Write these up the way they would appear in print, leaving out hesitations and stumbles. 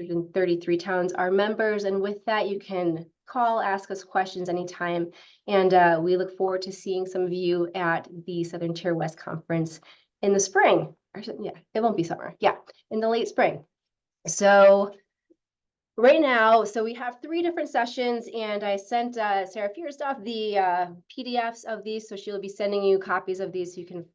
133 towns are members, and with that, you can call, ask us questions anytime. And we look forward to seeing some of you at the Southern Tier West Conference in the spring. Yeah, it won't be summer. Yeah, in the late spring. So right now, so we have 3 different sessions, and I sent Sarah Fierstoff the PDFs of these, so she'll be sending you copies of these so you can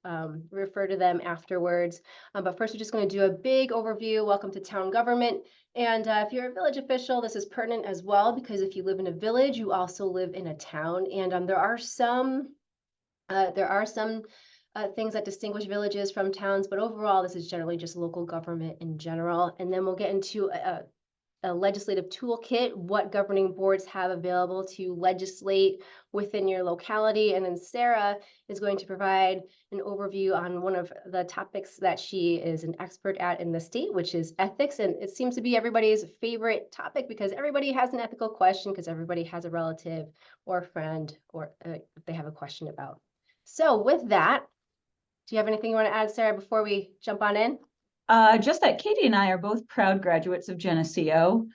refer to them afterwards. But first, we're just going to do a big overview. Welcome to town government. And if you're a village official, this is pertinent as well, because if you live in a village, you also live in a town. And there are some things that distinguish villages from towns, but overall, this is generally just local government in general. And then we'll get into a legislative toolkit, what governing boards have available to legislate within your locality. And then Sarah is going to provide an overview on one of the topics that she is an expert at in the state, which is ethics. And it seems to be everybody's favorite topic because everybody has an ethical question, because everybody has a relative or friend or if they have a question about. So with that, do you have anything you want to add, Sarah, before we jump on in? Just that Katie and I are both proud graduates of Geneseo.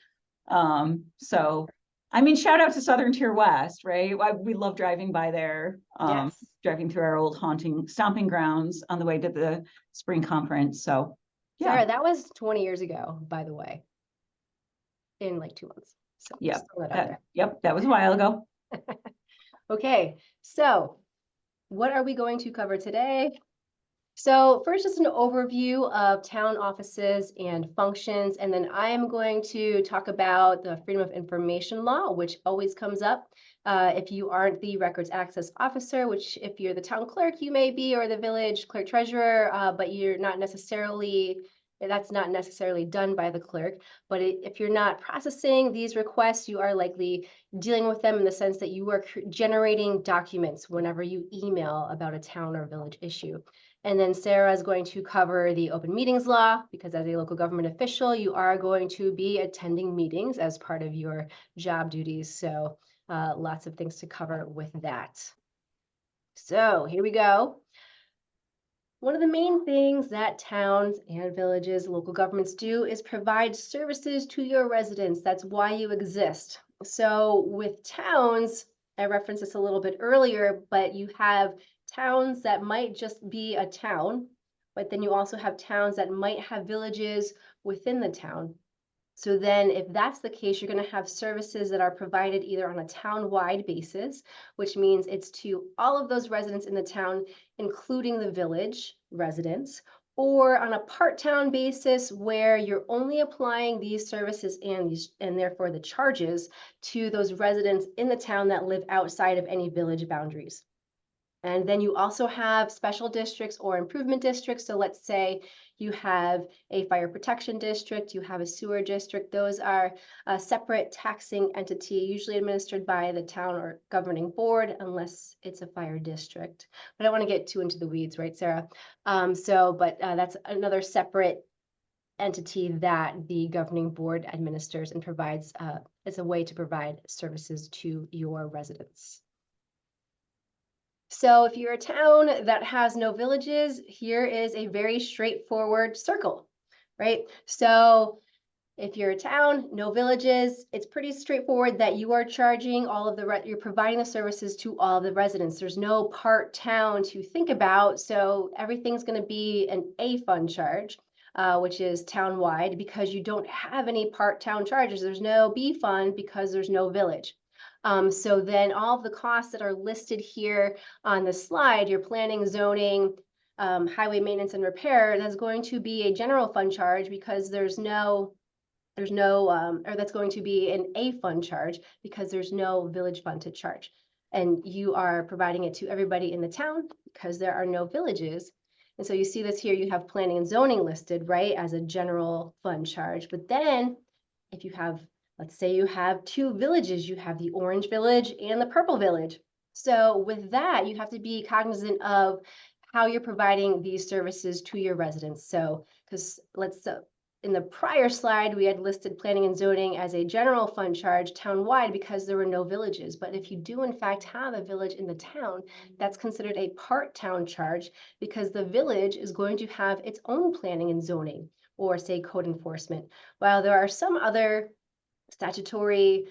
So, I mean, shout out to Southern Tier West, right? We love driving by there, Yes. driving through our old stomping grounds on the way to the spring conference. So, yeah. Sarah, that was 20 years ago, by the way, in like 2 months. So Yep, yep, that was a while ago. Okay, so what are we going to cover today? So first, just an overview of town offices and functions, and then I am going to talk about the Freedom of Information Law, which always comes up if you aren't the records access officer, which if you're the town clerk, you may be, or the village clerk treasurer, but you're not necessarily, that's not necessarily done by the clerk. But if you're not processing these requests, you are likely dealing with them in the sense that you are generating documents whenever you email about a town or village issue. And then Sarah is going to cover the open meetings law, because as a local government official, you are going to be attending meetings as part of your job duties. So lots of things to cover with that. So here we go. One of the main things that towns and villages, local governments do is provide services to your residents. That's why you exist. So with towns, I referenced this a little bit earlier, but you have towns that might just be a town, but then you also have towns that might have villages within the town. So then if that's the case, you're going to have services that are provided either on a town-wide basis, which means it's to all of those residents in the town, including the village residents, or on a part-town basis where you're only applying these services and therefore the charges to those residents in the town that live outside of any village boundaries. And then you also have special districts or improvement districts. So let's say you have a fire protection district, you have a sewer district. Those are a separate taxing entity, usually administered by the town or governing board, unless it's a fire district. But I don't want to get too into the weeds, right, Sarah? But that's another separate entity that the governing board administers and provides as a way to provide services to your residents. So if you're a town that has no villages, here is a very straightforward circle, right? So if you're a town, no villages, it's pretty straightforward that you are charging all of you're providing the services to all the residents. There's no part town to think about. So everything's going to be an A fund charge, which is town-wide, because you don't have any part town charges. There's no B fund because there's no village. So then all of the costs that are listed here on the slide, your planning, zoning, highway maintenance and repair, that's going to be a general fund charge because that's going to be an A fund charge because there's no village fund to charge. And you are providing it to everybody in the town because there are no villages. And so you see this here, you have planning and zoning listed, right, as a general fund charge. But then if you have, let's say you have 2 villages, you have the Orange Village and the Purple Village. So with that, you have to be cognizant of how you're providing these services to your residents. So, because in the prior slide, we had listed planning and zoning as a general fund charge town-wide because there were no villages. But if you do in fact have a village in the town, that's considered a part town charge because the village is going to have its own planning and zoning, or say code enforcement. While there are some other statutory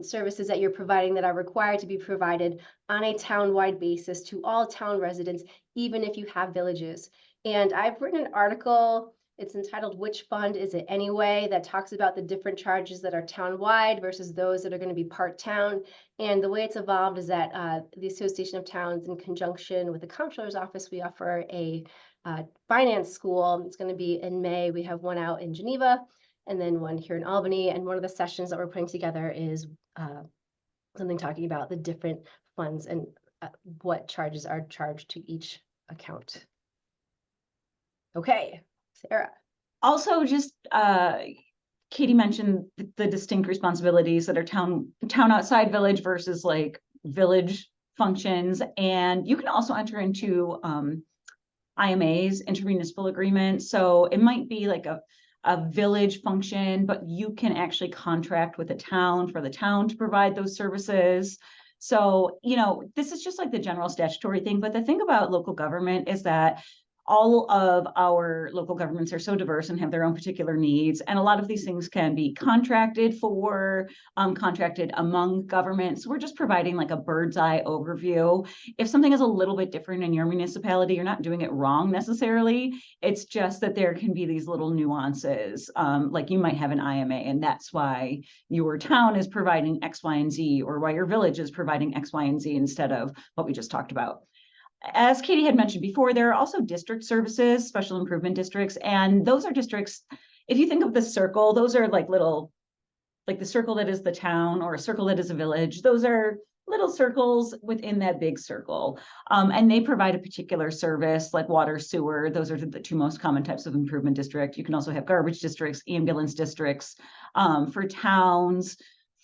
services that you're providing that are required to be provided on a town-wide basis to all town residents, even if you have villages. And I've written an article, it's entitled "Which Fund Is It Anyway?" that talks about the different charges that are town-wide versus those that are going to be part town. And the way it's evolved is that the Association of Towns, in conjunction with the Comptroller's Office, we offer a finance school. It's going to be in May. We have one out in Geneva and then one here in Albany. And one of the sessions that we're putting together is something talking about the different funds and what charges are charged to each account. Okay, Sarah. Also, just Katie mentioned the distinct responsibilities that are town outside village versus like village functions. And you can also enter into IMAs, intermunicipal agreements. So it might be like a village function, but you can actually contract with a town for the town to provide those services. So, you know, this is just like the general statutory thing. But the thing about local government is that all of our local governments are so diverse and have their own particular needs. And a lot of these things can be contracted for, contracted among governments. We're just providing like a bird's eye overview. If something is a little bit different in your municipality, you're not doing it wrong necessarily. It's just that there can be these little nuances. Like you might have an IMA and that's why your town is providing X, Y, and Z, or why your village is providing X, Y, and Z instead of what we just talked about. As Katie had mentioned before, there are also district services, special improvement districts, and those are districts, if you think of the circle, those are like little, like the circle that is the town or a circle that is a village, those are little circles within that big circle. And they provide a particular service like water, sewer. Those are the two most common types of improvement district. You can also have garbage districts, ambulance districts. For towns,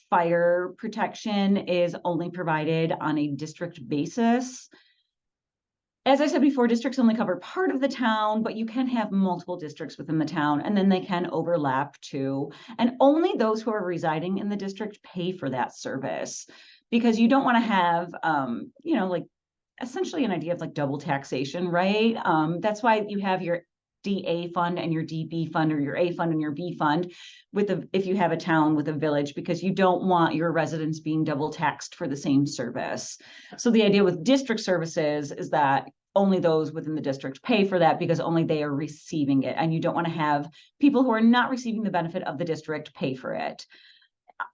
fire protection is only provided on a district basis. As I said before, districts only cover part of the town, but you can have multiple districts within the town and then they can overlap too. And only those who are residing in the district pay for that service because you don't want to have, you know, like essentially an idea of like double taxation, right? That's why you have your DA fund and your DB fund, or your A fund and your B fund if you have a town with a village, because you don't want your residents being double taxed for the same service. So the idea with district services is that only those within the district pay for that because only they are receiving it. And you don't want to have people who are not receiving the benefit of the district pay for it.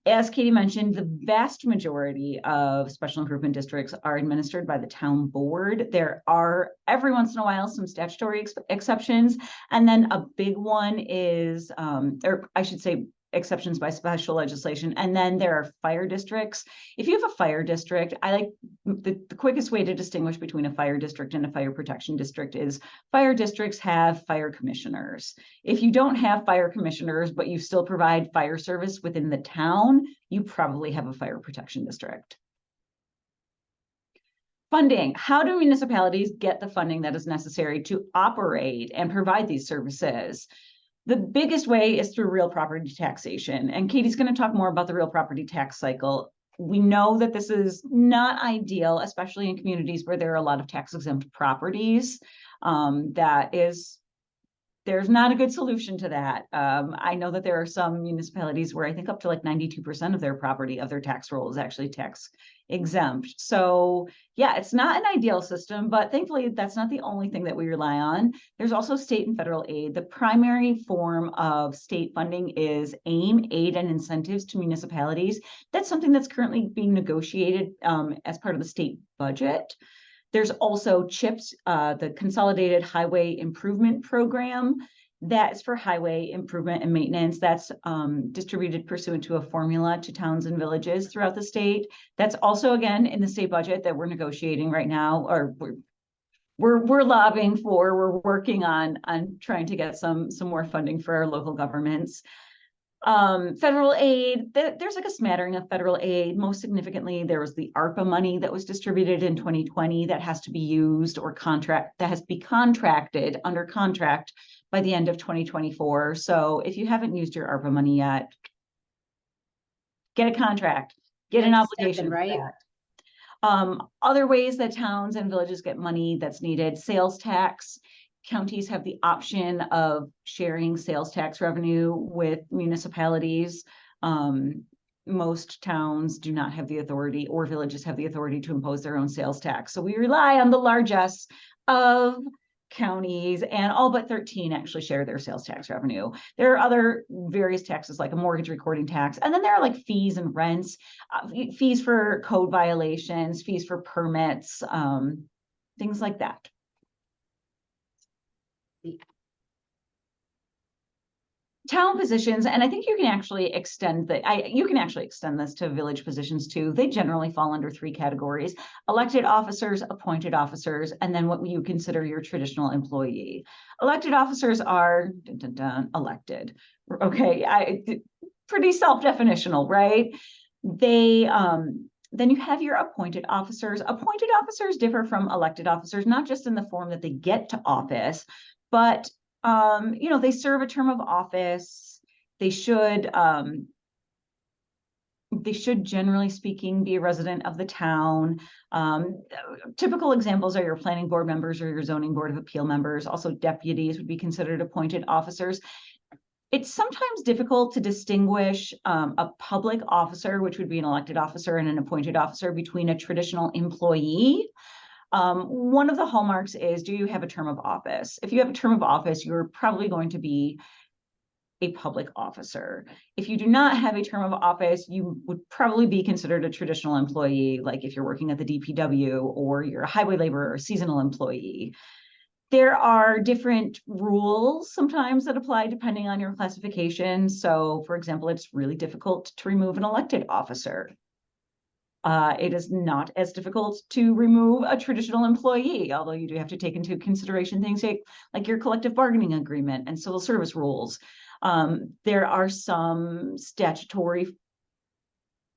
As Katie mentioned, the vast majority of special improvement districts are administered by the town board. There are every once in a while some statutory exceptions, and then a big one is, or I should say, exceptions by special legislation. And then there are fire districts. If you have a fire district, I like the quickest way to distinguish between a fire district and a fire protection district is fire districts have fire commissioners. If you don't have fire commissioners, but you still provide fire service within the town, you probably have a fire protection district. Funding. How do municipalities get the funding that is necessary to operate and provide these services? The biggest way is through real property taxation. And Katie's going to talk more about the real property tax cycle. We know that this is not ideal, especially in communities where there are a lot of tax exempt properties. There's not a good solution to that. I know that there are some municipalities where I think up to like 92% of their property, of their tax roll, is actually tax exempt. So yeah, it's not an ideal system, but thankfully that's not the only thing that we rely on. There's also state and federal aid. The primary form of state funding is AIM, aid and incentives to municipalities. That's something that's currently being negotiated as part of the state budget. There's also CHIPS, the Consolidated Highway Improvement Program. That's for highway improvement and maintenance. That's distributed pursuant to a formula to towns and villages throughout the state. That's also, again, in the state budget that we're negotiating right now, or we're lobbying for. We're working on trying to get some more funding for our local governments. Federal aid, there's like a smattering of federal aid. Most significantly, there was the ARPA money that was distributed in 2020 that has to be used or that has to be contracted under contract by the end of 2024. So if you haven't used your ARPA money yet, get a contract, get an obligation, right? Other ways that towns and villages get money that's needed: sales tax. counties have the option of sharing sales tax revenue with municipalities. Most towns do not have the authority, or villages have the authority to impose their own sales tax. So we rely on the largesse of counties, and all but 13 actually share their sales tax revenue. There are other various taxes like a mortgage recording tax, and then there are like fees and rents, fees for code violations, fees for permits, things like that. Town positions, and I think you can actually extend this to village positions too. They generally fall under 3 categories: elected officers, appointed officers, and then what you consider your traditional employee. Elected officers are elected. Okay, pretty self-definitional, right? They then you have your appointed officers. Appointed officers differ from elected officers, not just in the form that they get to office, but they serve a term of office. They should generally speaking be a resident of the town. Typical examples are your planning board members or your zoning board of appeal members. Also, deputies would be considered appointed officers. It's sometimes difficult to distinguish a public officer, which would be an elected officer, and an appointed officer between a traditional employee. One of the hallmarks is, do you have a term of office? If you have a term of office, you're probably going to be a public officer. If you do not have a term of office, you would probably be considered a traditional employee, like if you're working at the DPW or you're a highway laborer or a seasonal employee. There are different rules sometimes that apply depending on your classification. So, for example, it's really difficult to remove an elected officer. It is not as difficult to remove a traditional employee, although you do have to take into consideration things like your collective bargaining agreement and civil service rules. There are some statutory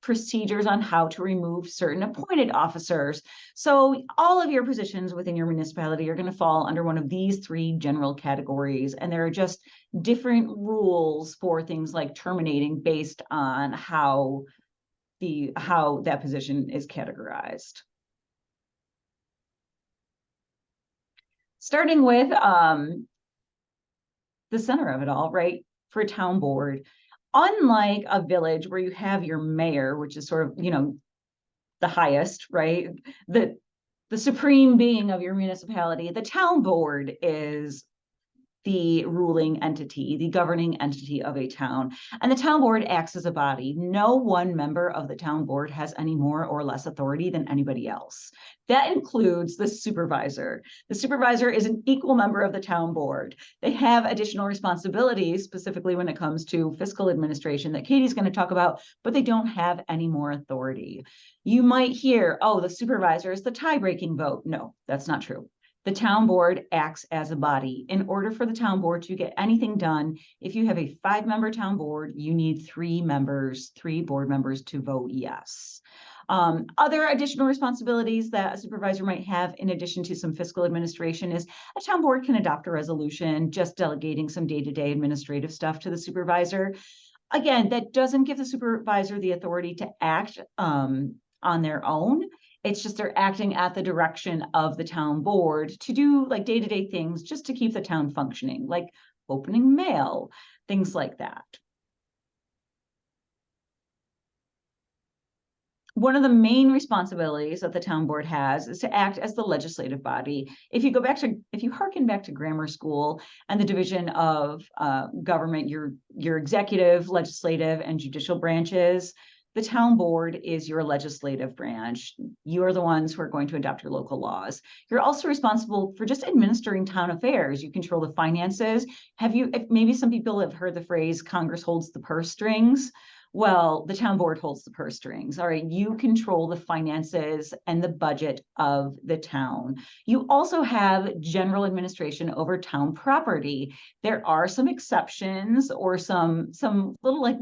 procedures on how to remove certain appointed officers. So all of your positions within your municipality are going to fall under one of these 3 general categories. And there are just different rules for things like terminating based on how that position is categorized. Starting with the center of it all, right? For a town board, unlike a village where you have your mayor, which is sort of, the highest, right? The supreme being of your municipality, the town board is the ruling entity, the governing entity of a town. And the town board acts as a body. No one member of the town board has any more or less authority than anybody else. That includes the supervisor. The supervisor is an equal member of the town board. They have additional responsibilities, specifically when it comes to fiscal administration that Katie's going to talk about, but they don't have any more authority. You might hear, oh, the supervisor is the tie-breaking vote. No, that's not true. The town board acts as a body. In order for the town board to get anything done, if you have a 5-member town board, you need 3 board members to vote yes. Other additional responsibilities that a supervisor might have, in addition to some fiscal administration, is a town board can adopt a resolution just delegating some day-to-day administrative stuff to the supervisor. Again, that doesn't give the supervisor the authority to act on their own. It's just they're acting at the direction of the town board to do like day-to-day things just to keep the town functioning, like opening mail, things like that. One of the main responsibilities that the town board has is to act as the legislative body. If you hearken back to grammar school and the division of government, your executive, legislative, and judicial branches, the town board is your legislative branch. You are the ones who are going to adopt your local laws. You're also responsible for just administering town affairs. You control the finances. Maybe some people have heard the phrase, Congress holds the purse strings. Well, the town board holds the purse strings. All right, you control the finances and the budget of the town. You also have general administration over town property. There are some exceptions or some little like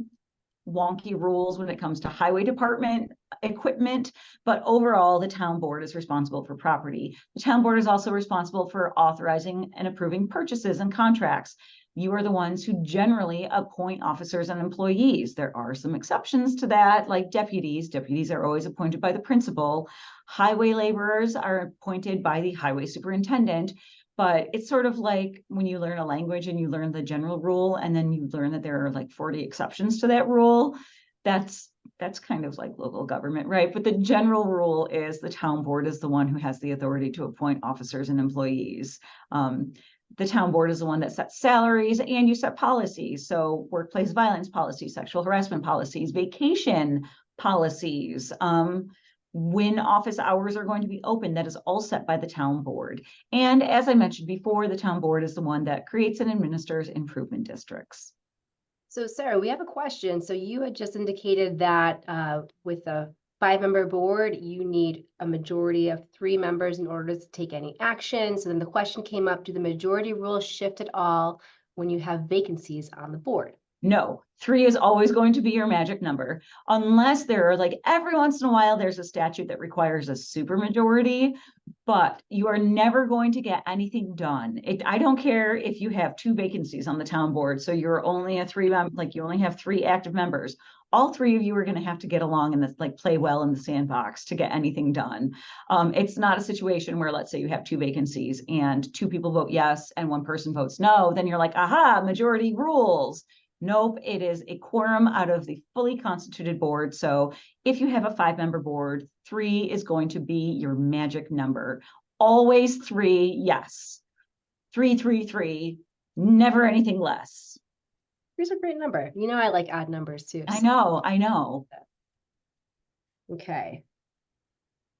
wonky rules when it comes to highway department equipment, but overall the town board is responsible for property. The town board is also responsible for authorizing and approving purchases and contracts. You are the ones who generally appoint officers and employees. There are some exceptions to that, like deputies. Deputies are always appointed by the principal. Highway laborers are appointed by the highway superintendent. But it's sort of like when you learn a language and you learn the general rule, and then you learn that there are like 40 exceptions to that rule. That's kind of like local government, right? But the general rule is the town board is the one who has the authority to appoint officers and employees. The town board is the one that sets salaries, and you set policies. So workplace violence policies, sexual harassment policies, vacation policies, when office hours are going to be open, that is all set by the town board. And as I mentioned before, the town board is the one that creates and administers improvement districts. So Sarah, we have a question. So you had just indicated that with a 5-member board, you need a majority of 3 members in order to take any action. So then the question came up, do the majority rules shift at all when you have vacancies on the board? No, 3 is always going to be your magic number, unless there are like every once in a while, there's a statute that requires a supermajority, but you are never going to get anything done. I don't care if you have 2 vacancies on the town board, so you're only a 3 like you only have 3 active members. All 3 of you are going to have to get along and like play well in the sandbox to get anything done. It's not a situation where, let's say you have 2 vacancies and 2 people vote yes and 1 person votes no, then you're like, aha, majority rules. Nope, it is a quorum out of the fully constituted board. So if you have a 5-member board, 3 is going to be your magic number. Always 3, yes. 3, 3, 3, never anything less. Here's a great number. You know, I like odd numbers too. I know. Okay.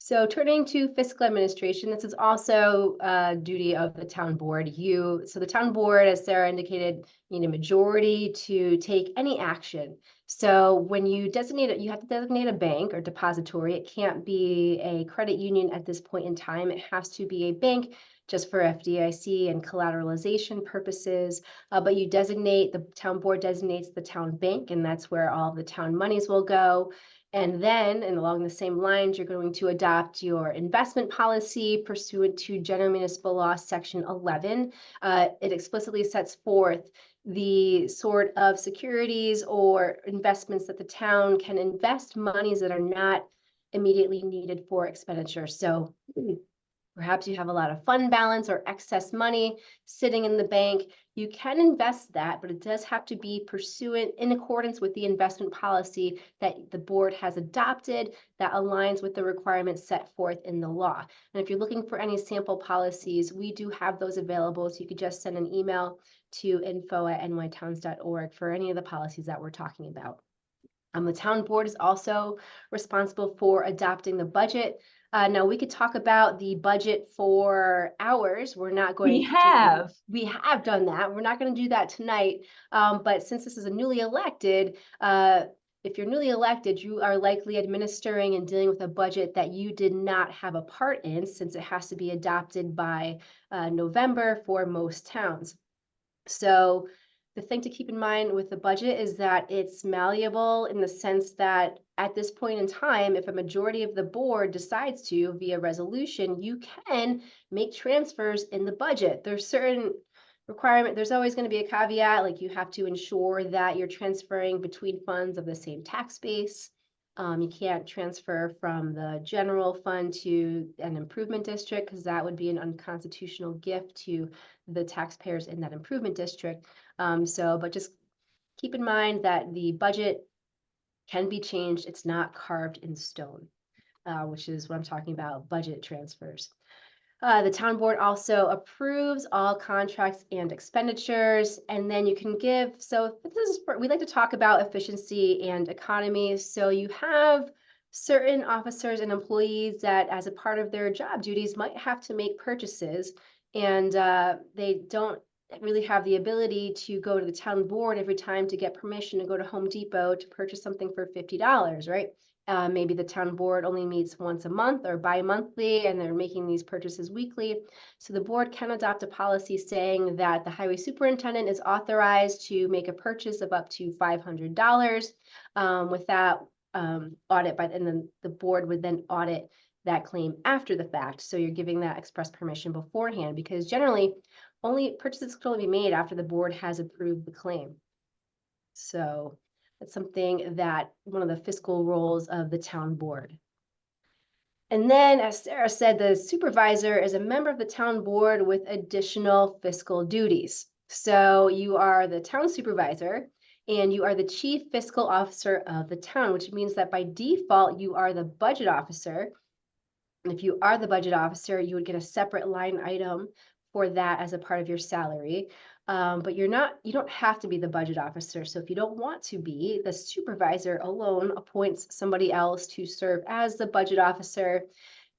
So turning to fiscal administration, this is also a duty of the town board. So the town board, as Sarah indicated, need a majority to take any action. So when you designate it, you have to designate a bank or depository. It can't be a credit union at this point in time. It has to be a bank just for FDIC and collateralization purposes. But the town board designates the town bank, and that's where all the town monies will go. And then, and along the same lines, you're going to adopt your investment policy pursuant to General Municipal Law, Section 11. It explicitly sets forth the sort of securities or investments that the town can invest monies that are not immediately needed for expenditure. So perhaps you have a lot of fund balance or excess money sitting in the bank. You can invest that, but it does have to be pursuant in accordance with the investment policy that the board has adopted that aligns with the requirements set forth in the law. And if you're looking for any sample policies, we do have those available. So you could just send an email to info@nytowns.org for any of the policies that we're talking about. The town board is also responsible for adopting the budget. Now we could talk about the budget for hours. We're not going We have done that. We're not going to do that tonight. But since this is a newly elected, if you're newly elected, you are likely administering and dealing with a budget that you did not have a part in, since it has to be adopted by November for most towns. So the thing to keep in mind with the budget is that it's malleable in the sense that at this point in time, if a majority of the board decides to, via resolution, you can make transfers in the budget. There's certain requirement. There's always going to be a caveat, like you have to ensure that you're transferring between funds of the same tax base. You can't transfer from the general fund to an improvement district because that would be an unconstitutional gift to the taxpayers in that improvement district. But just keep in mind that the budget can be changed. It's not carved in stone, which is what I'm talking about, budget transfers. The town board also approves all contracts and expenditures, and then you can give, so we like to talk about efficiency and economy. So you have certain officers and employees that as a part of their job duties might have to make purchases, and they don't really have the ability to go to the town board every time to get permission to go to Home Depot to purchase something for $50, right? Maybe the town board only meets once a month or bi-monthly, and they're making these purchases weekly. So the board can adopt a policy saying that the highway superintendent is authorized to make a purchase of up to $500 with that audit, and then the board would then audit that claim after the fact. So you're giving that express permission beforehand, because generally only purchases can only be made after the board has approved the claim. So that's something that one of the fiscal roles of the town board. And then, as Sarah said, the supervisor is a member of the town board with additional fiscal duties. So you are the town supervisor and you are the chief fiscal officer of the town, which means that by default, you are the budget officer. And if you are the budget officer, you would get a separate line item for that as a part of your salary. But you don't have to be the budget officer. So if you don't want to be, the supervisor alone appoints somebody else to serve as the budget officer.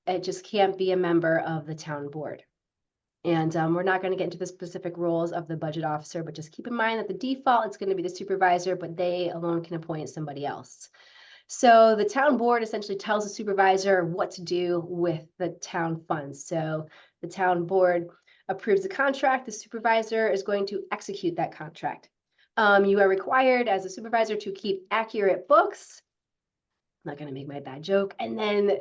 It just can't be a member of the town board. And we're not going to get into the specific roles of the budget officer, but just keep in mind that the default it's going to be the supervisor, but they alone can appoint somebody else. So the town board essentially tells the supervisor what to do with the town funds. So the town board approves the contract, the supervisor is going to execute that contract. You are required as a supervisor to keep accurate books. I'm not going to make my bad joke. And then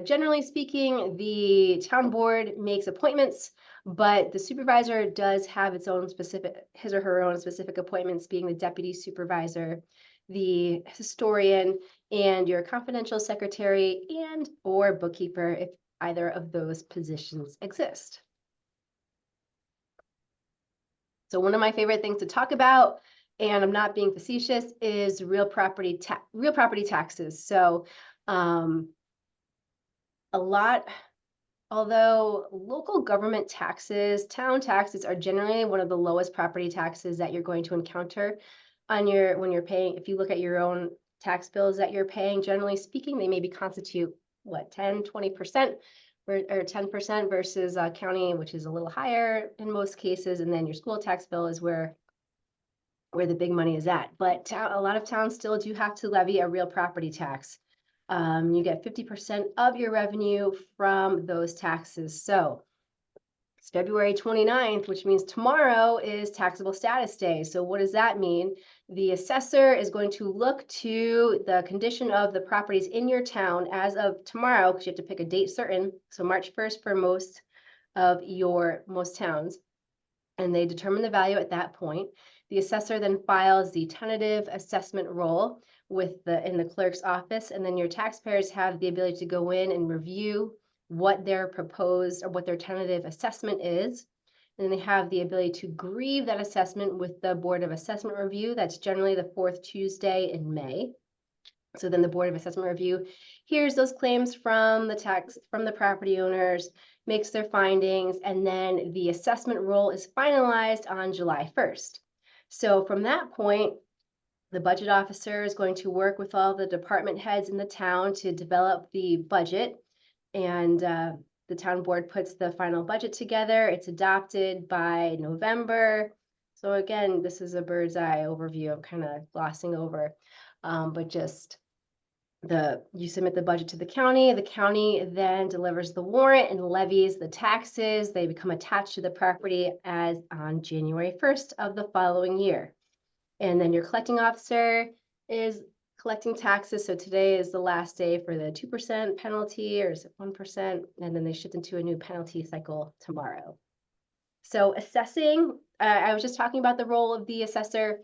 generally speaking, the town board makes appointments, but the supervisor does have his or her own specific appointments, being the deputy supervisor, the historian, and your confidential secretary and or bookkeeper if either of those positions exist. So one of my favorite things to talk about, and I'm not being facetious, is real property taxes. So although local government taxes, town taxes are generally one of the lowest property taxes that you're going to encounter when you're paying. If you look at your own tax bills that you're paying, generally speaking, they maybe constitute what, 10, 20% or 10% versus county, which is a little higher in most cases. And then your school tax bill is where the big money is at. But a lot of towns still do have to levy a real property tax. You get 50% of your revenue from those taxes. So it's February 29th, which means tomorrow is taxable status day. So what does that mean? The assessor is going to look to the condition of the properties in your town as of tomorrow, because you have to pick a date certain. So March 1st for most towns. And they determine the value at that point. The assessor then files the tentative assessment roll in the clerk's office, and then your taxpayers have the ability to go in and review what their proposed or what their tentative assessment is. And they have the ability to grieve that assessment with the Board of Assessment Review. That's generally the fourth Tuesday in May. So then the Board of Assessment Review hears those claims from the property owners, makes their findings, and then the assessment roll is finalized on July 1st. So from that point, the budget officer is going to work with all the department heads in the town to develop the budget, and the town board puts the final budget together. It's adopted by November. So again, this is a bird's eye overview. I'm kind of glossing over, but just you submit the budget to the county then delivers the warrant and levies the taxes. They become attached to the property as on January 1st of the following year. And then your collecting officer is collecting taxes. So today is the last day for the 2% penalty, or is it 1%? And then they shift into a new penalty cycle tomorrow. So assessing, I was just talking about the role of the assessor,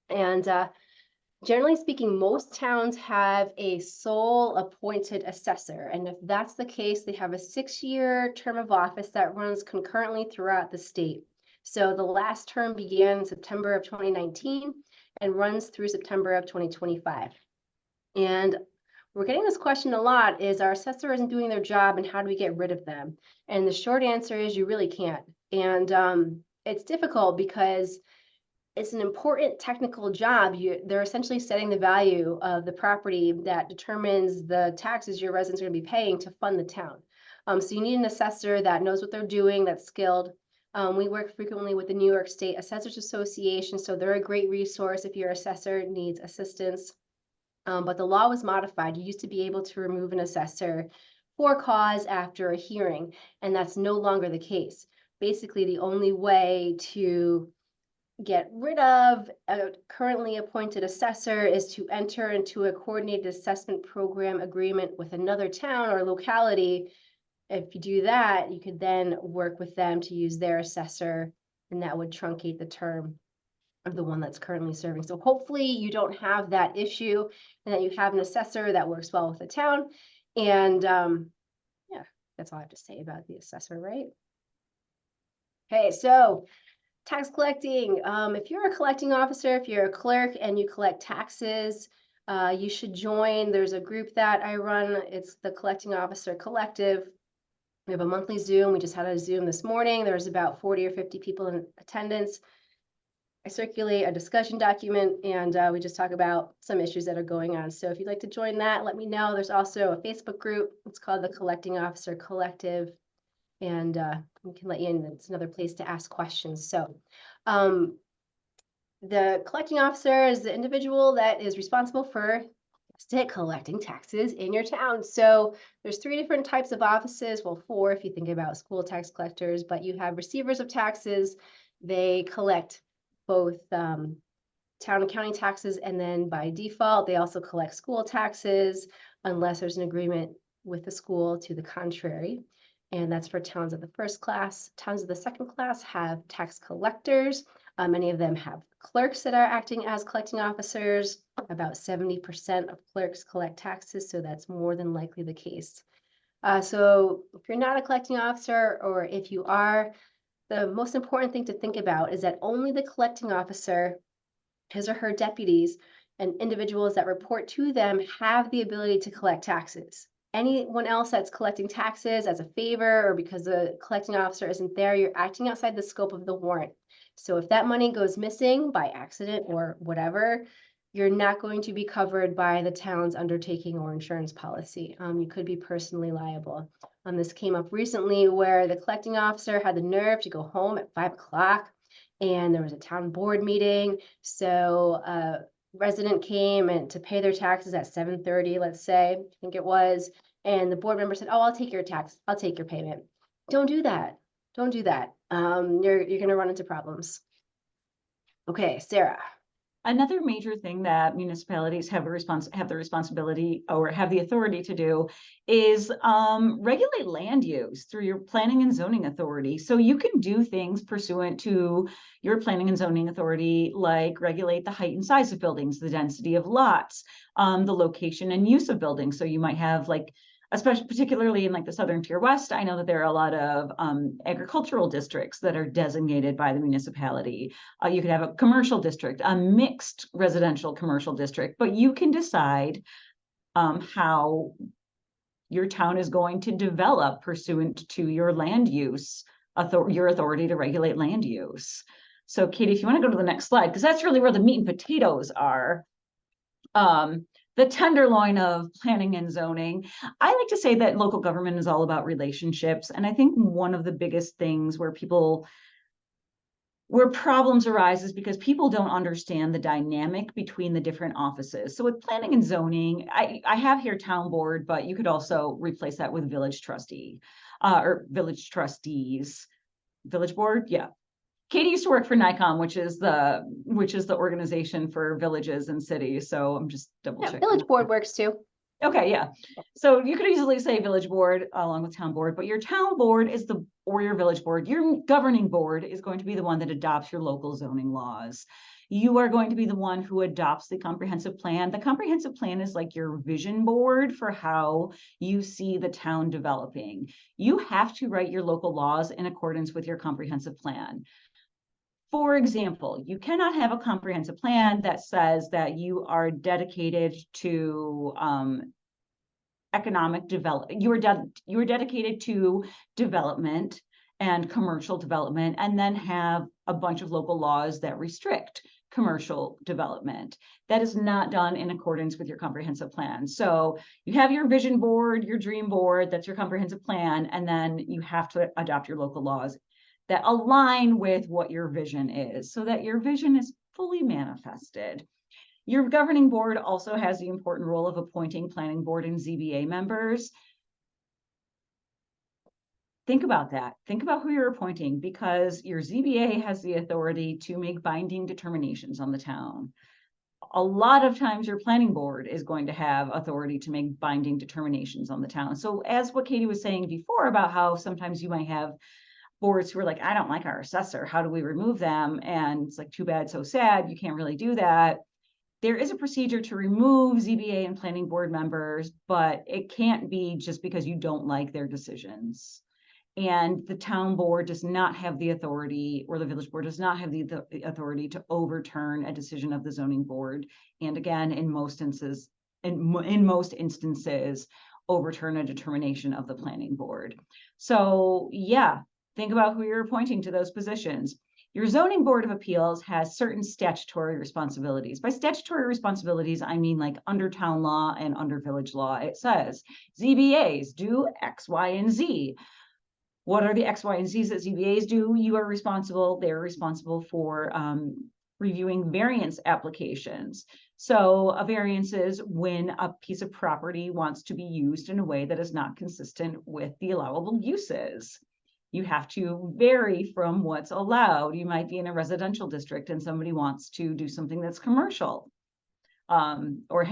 and generally speaking, most towns have a sole appointed assessor. And if that's the case, they have a 6-year term of office that runs concurrently throughout the state. So the last term began in September of 2019 and runs through September of 2025. And we're getting this question a lot: is our assessor isn't doing their job, and how do we get rid of them? And the short answer is you really can't. And it's difficult because it's an important technical job. They're essentially setting the value of the property that determines the taxes your residents are going to be paying to fund the town. So you need an assessor that knows what they're doing, that's skilled. We work frequently with the New York State Assessors Association, so they're a great resource if your assessor needs assistance. But the law was modified. You used to be able to remove an assessor for cause after a hearing, and that's no longer the case. Basically, the only way to get rid of a currently appointed assessor is to enter into a coordinated assessment program agreement with another town or locality. If you do that, you could then work with them to use their assessor, and that would truncate the term of the one that's currently serving. So hopefully you don't have that issue, and that you have an assessor that works well with the town. And that's all I have to say about the assessor, right? Okay, so tax collecting. If you're a collecting officer, if you're a clerk and you collect taxes, you should join. There's a group that I run. It's the Collecting Officer Collective. We have a monthly Zoom. We just had a Zoom this morning. There's about 40 or 50 people in attendance. I circulate a discussion document and we just talk about some issues that are going on. So if you'd like to join that, let me know. There's also a Facebook group. It's called the Collecting Officer Collective. And we can let you in. It's another place to ask questions. So the collecting officer is the individual that is responsible for collecting taxes in your town. So there's 3 different types of offices. Well, 4 if you think about school tax collectors, but you have receivers of taxes. They collect both town and county taxes, and then by default, they also collect school taxes unless there's an agreement with the school to the contrary. And that's for towns of the first class. Towns of the second class have tax collectors. Many of them have clerks that are acting as collecting officers. About 70% of clerks collect taxes, so that's more than likely the case. So if you're not a collecting officer, or if you are, the most important thing to think about is that only the collecting officer, his or her deputies, and individuals that report to them have the ability to collect taxes. Anyone else that's collecting taxes as a favor or because the collecting officer isn't there, you're acting outside the scope of the warrant. So if that money goes missing by accident or whatever, you're not going to be covered by the town's undertaking or insurance policy. You could be personally liable. This came up recently where the collecting officer had the nerve to go home at 5 o'clock and there was a town board meeting. So a resident came and to pay their taxes at 7:30, let's say, I think it was. And the board member said, oh, I'll take your tax. I'll take your payment. Don't do that. Don't do that. You're going to run into problems. Okay, Sarah. Another major thing that municipalities have the responsibility or have the authority to do is regulate land use through your planning and zoning authority. So you can do things pursuant to your planning and zoning authority, like regulate the height and size of buildings, the density of lots, the location and use of buildings. So you might have especially particularly in like the Southern Tier West, I know that there are a lot of agricultural districts that are designated by the municipality. You could have a commercial district, a mixed residential commercial district, but you can decide how your town is going to develop pursuant to your land use, your authority to regulate land use. So Katie, if you want to go to the next slide, because that's really where the meat and potatoes are. The tenderloin of planning and zoning. I like to say that local government is all about relationships. And I think one of the biggest things where problems arise is because people don't understand the dynamic between the different offices. So with planning and zoning, I have here town board, but you could also replace that with village trustee or village trustees. Village board, yeah. Katie used to work for NICOM, which is the organization for villages and cities. So I'm just double checking. Village board works too. Okay, yeah. So you could easily say village board along with town board, but your town board is or your village board, your governing board is going to be the one that adopts your local zoning laws. You are going to be the one who adopts the comprehensive plan. The comprehensive plan is like your vision board for how you see the town developing. You have to write your local laws in accordance with your comprehensive plan. For example, you cannot have a comprehensive plan that says that you are dedicated to economic development. You are dedicated to development and commercial development, and then have a bunch of local laws that restrict commercial development. That is not done in accordance with your comprehensive plan. So you have your vision board, your dream board, that's your comprehensive plan, and then you have to adopt your local laws that align with what your vision is so that your vision is fully manifested. Your governing board also has the important role of appointing planning board and ZBA members. Think about that. Think about who you're appointing, because your ZBA has the authority to make binding determinations on the town. A lot of times your planning board is going to have authority to make binding determinations on the town. So as what Katie was saying before about how sometimes you might have boards who are like, I don't like our assessor, how do we remove them? And it's like, too bad, so sad, you can't really do that. there is a procedure to remove ZBA and planning board members, but it can't be just because you don't like their decisions. And the town board does not have the authority, or the village board does not have the authority to overturn a decision of the zoning board. And again, in most instances, overturn a determination of the planning board. So yeah, think about who you're appointing to those positions. Your zoning board of appeals has certain statutory responsibilities. By statutory responsibilities, I mean like under town law and under village law. It says ZBAs do X, Y, and Z. What are the X, Y, and Z's that ZBAs do? They're responsible for reviewing variance applications. So a variance is when a piece of property wants to be used in a way that is not consistent with the allowable uses. You have to vary from what's allowed. You might be in a residential district and somebody wants to do something that's commercial, or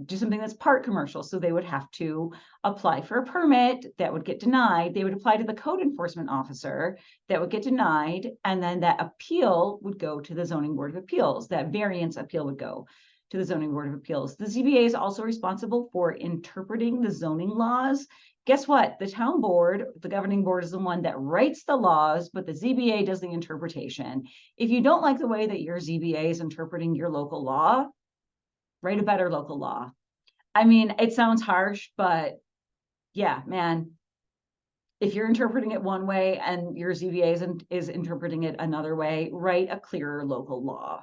do something that's part commercial. So they would have to apply for a permit that would get denied. They would apply to the code enforcement officer that would get denied. And then that appeal would go to the zoning board of appeals. That variance appeal would go to the zoning board of appeals. The ZBA is also responsible for interpreting the zoning laws. Guess what? The town board, the governing board, is the one that writes the laws, but the ZBA does the interpretation. If you don't like the way that your ZBA is interpreting your local law, write a better local law. I mean, it sounds harsh, but yeah, man, if you're interpreting it one way and your ZBA is interpreting it another way, write a clearer local law.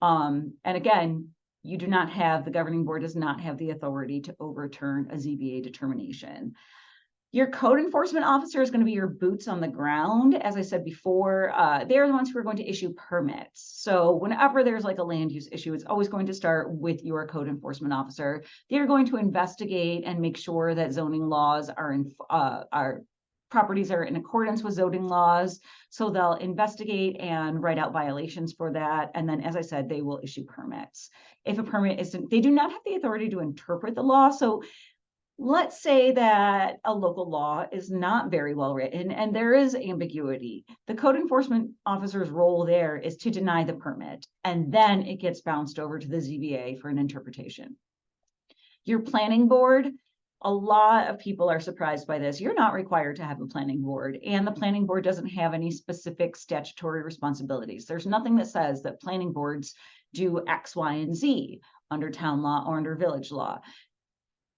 And again, the governing board does not have the authority to overturn a ZBA determination. Your code enforcement officer is going to be your boots on the ground. As I said before, they're the ones who are going to issue permits. So whenever there's like a land use issue, it's always going to start with your code enforcement officer. They're going to investigate and make sure that zoning laws are properties are in accordance with zoning laws. So they'll investigate and write out violations for that. And then, as I said, they will issue permits. If a permit isn't, they do not have the authority to interpret the law. So let's say that a local law is not very well written and there is ambiguity. The code enforcement officer's role there is to deny the permit, and then it gets bounced over to the ZBA for an interpretation. Your planning board, a lot of people are surprised by this. You're not required to have a planning board, and the planning board doesn't have any specific statutory responsibilities. There's nothing that says that planning boards do X, Y, and Z under town law or under village law.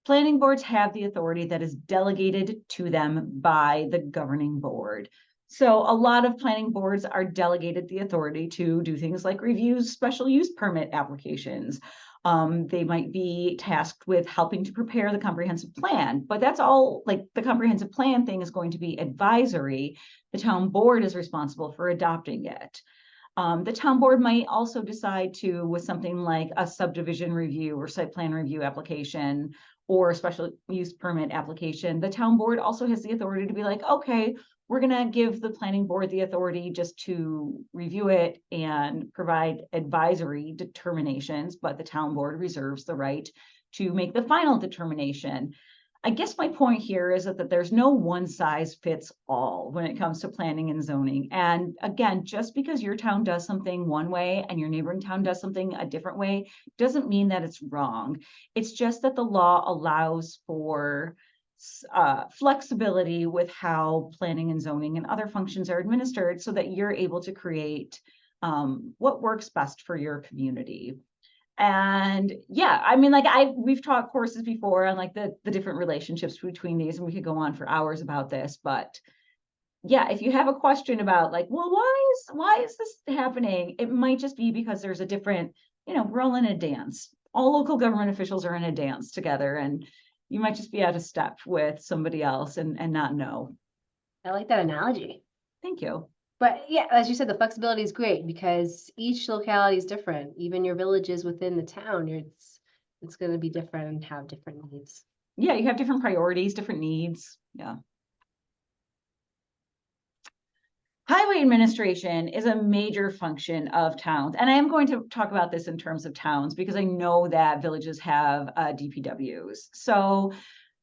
Planning boards have the authority that is delegated to them by the governing board. So a lot of planning boards are delegated the authority to do things like review special use permit applications. They might be tasked with helping to prepare the comprehensive plan, but that's all. Like, the comprehensive plan thing is going to be advisory. The town board is responsible for adopting it. The town board might also decide to, with something like a subdivision review or site plan review application or a special use permit application, the town board also has the authority to be like, okay, we're going to give the planning board the authority just to review it and provide advisory determinations, but the town board reserves the right to make the final determination. I guess my point here is that there's no one size fits all when it comes to planning and zoning. And again, just because your town does something one way and your neighboring town does something a different way doesn't mean that it's wrong. It's just that the law allows for flexibility with how planning and zoning and other functions are administered so that you're able to create what works best for your community. And yeah, I mean, like, we've taught courses before on like the different relationships between these, and we could go on for hours about this, but yeah, if you have a question about like, well, why is this happening? It might just be because there's a different, we're all in a dance. All local government officials are in a dance together, and you might just be out of step with somebody else and not know. I like that analogy. Thank you. But yeah, as you said, the flexibility is great because each locality is different. Even your villages within the town, it's going to be different and have different needs. Yeah, you have different priorities, different needs. Yeah. Highway administration is a major function of towns. And I am going to talk about this in terms of towns because I know that villages have DPWs. So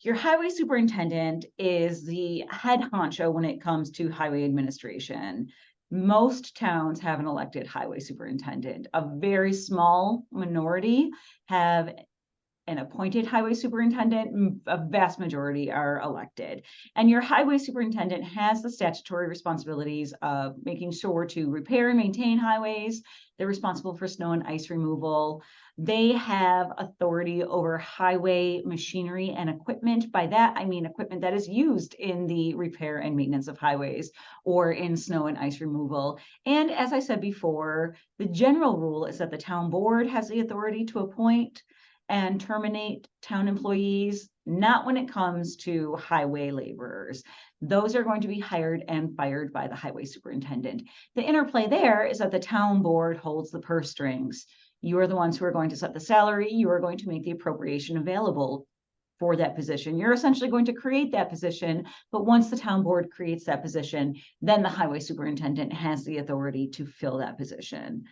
your highway superintendent is the head honcho when it comes to highway administration. Most towns have an elected highway superintendent. A very small minority have an appointed highway superintendent. A vast majority are elected. And your highway superintendent has the statutory responsibilities of making sure to repair and maintain highways. They're responsible for snow and ice removal. They have authority over highway machinery and equipment. By that, I mean equipment that is used in the repair and maintenance of highways or in snow and ice removal. And as I said before, the general rule is that the town board has the authority to appoint and terminate town employees, not when it comes to highway laborers. Those are going to be hired and fired by the highway superintendent. The interplay there is that the town board holds the purse strings. You are the ones who are going to set the salary. You are going to make the appropriation available for that position. You're essentially going to create that position, but once the town board creates that position, then the highway superintendent has the authority to fill that position.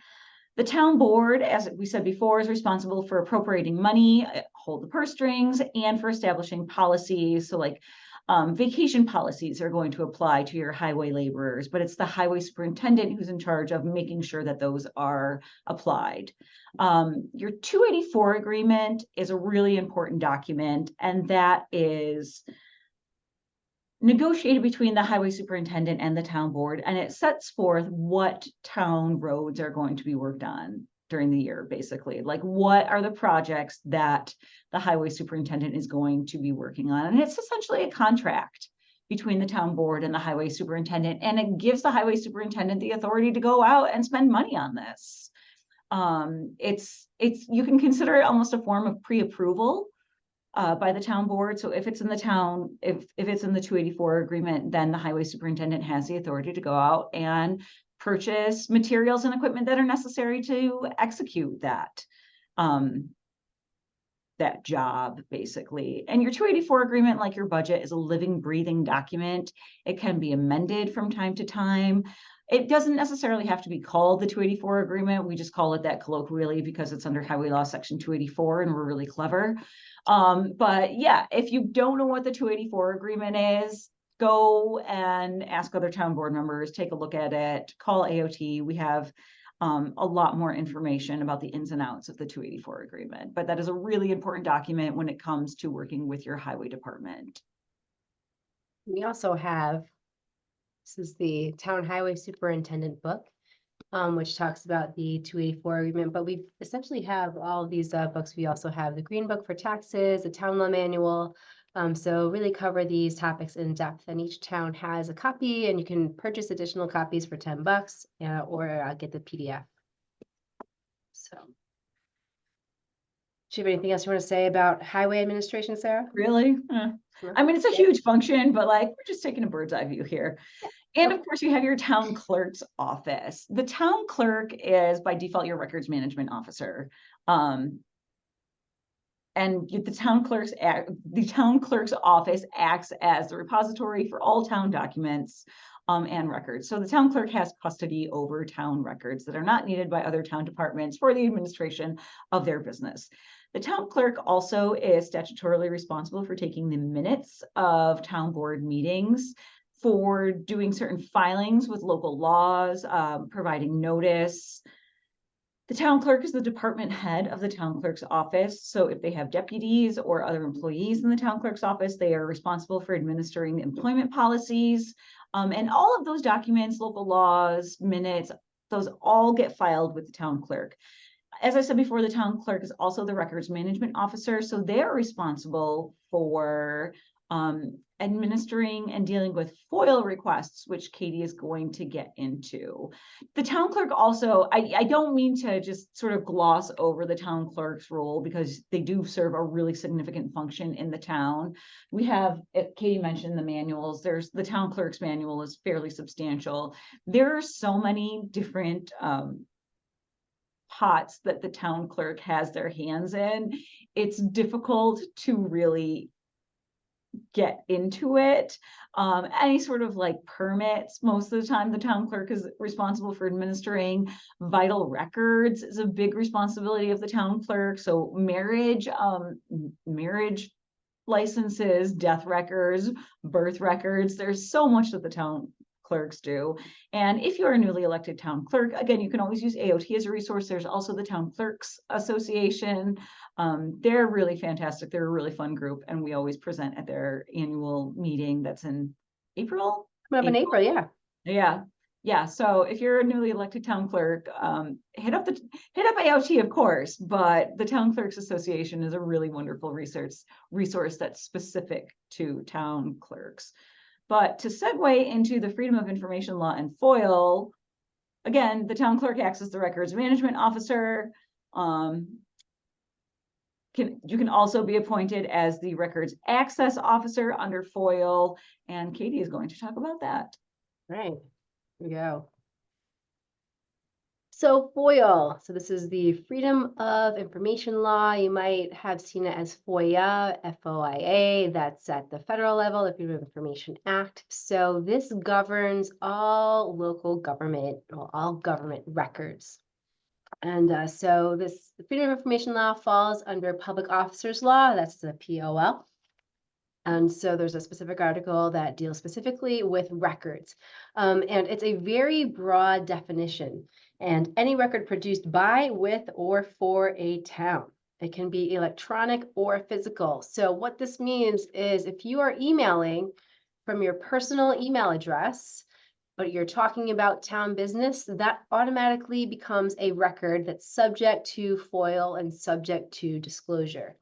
The town board, as we said before, is responsible for appropriating money, hold the purse strings, and for establishing policies. So like vacation policies are going to apply to your highway laborers, but it's the highway superintendent who's in charge of making sure that those are applied. Your 284 agreement is a really important document, and that is negotiated between the highway superintendent and the town board, and it sets forth what town roads are going to be worked on during the year, basically. Like, what are the projects that the highway superintendent is going to be working on? And it's essentially a contract between the town board and the highway superintendent, and it gives the highway superintendent the authority to go out and spend money on this. It's you can consider it almost a form of pre-approval by the town board. So if it's in the town, if it's in the 284 agreement, then the highway superintendent has the authority to go out and purchase materials and equipment that are necessary to execute that that job, basically. And your 284 agreement, like your budget, is a living, breathing document. It can be amended from time to time. It doesn't necessarily have to be called the 284 agreement. We just call it that colloquially because it's under Highway Law Section 284 and we're really clever. But yeah, if you don't know what the 284 agreement is, go and ask other town board members, take a look at it, call AOT. We have a lot more information about the ins and outs of the 284 agreement, but that is a really important document when it comes to working with your highway department. We also have, this is the Town Highway Superintendent book, which talks about the 284 agreement, but we essentially have all of these books. We also have the Green Book for Taxes, the Town Law Manual. So really cover these topics in depth, and each town has a copy, and you can purchase additional copies for $10 or get the PDF. So, do you have anything else you want to say about highway administration, Sarah? Really? I mean, it's a huge function, but like, we're just taking a bird's eye view here. And of course, you have your town clerk's office. The town clerk is by default your records management officer. And the town clerk's office acts as the repository for all town documents and records. So the town clerk has custody over town records that are not needed by other town departments for the administration of their business. The town clerk also is statutorily responsible for taking the minutes of town board meetings, for doing certain filings with local laws, providing notice. The town clerk is the department head of the town clerk's office. So if they have deputies or other employees in the town clerk's office, they are responsible for administering the employment policies. And all of those documents, local laws, minutes, those all get filed with the town clerk. As I said before, the town clerk is also the records management officer. So they're responsible for administering and dealing with FOIL requests, which Katie is going to get into. The town clerk also, I don't mean to just sort of gloss over the town clerk's role, because they do serve a really significant function in the town. We have, Katie mentioned the manuals. There's the town clerk's manual is fairly substantial. There are so many different pots that the town clerk has their hands in. It's difficult to really get into it. Any sort of like permits, most of the time the town clerk is responsible for administering. Vital records is a big responsibility of the town clerk. So marriage licenses, death records, birth records, there's so much that the town clerks do. And if you're a newly elected town clerk, again, you can always use AOT as a resource. There's also the Town Clerks Association. They're really fantastic. They're a really fun group, and we always present at their annual meeting that's in April. Coming up in April, yeah. Yeah. Yeah. So if you're a newly elected town clerk, hit up AOT, of course, but the Town Clerks Association is a really wonderful resource that's specific to town clerks. But to segue into the Freedom of Information Law and FOIL, again, the town clerk acts as the records management officer. You can also be appointed as the records access officer under FOIL, and Katie is going to talk about that. Right, here we go. So FOIL, so this is the Freedom of Information Law. You might have seen it as FOIA, FOIA. That's at the federal level, the Freedom of Information Act. So this governs all local government, or all government records. And so this Freedom of Information Law falls under Public Officers Law. That's the POL. And so there's a specific article that deals specifically with records. And it's a very broad definition. And any record produced by, with, or for a town. It can be electronic or physical. So what this means is if you are emailing from your personal email address, but you're talking about town business, that automatically becomes a record that's subject to FOIL and subject to disclosure.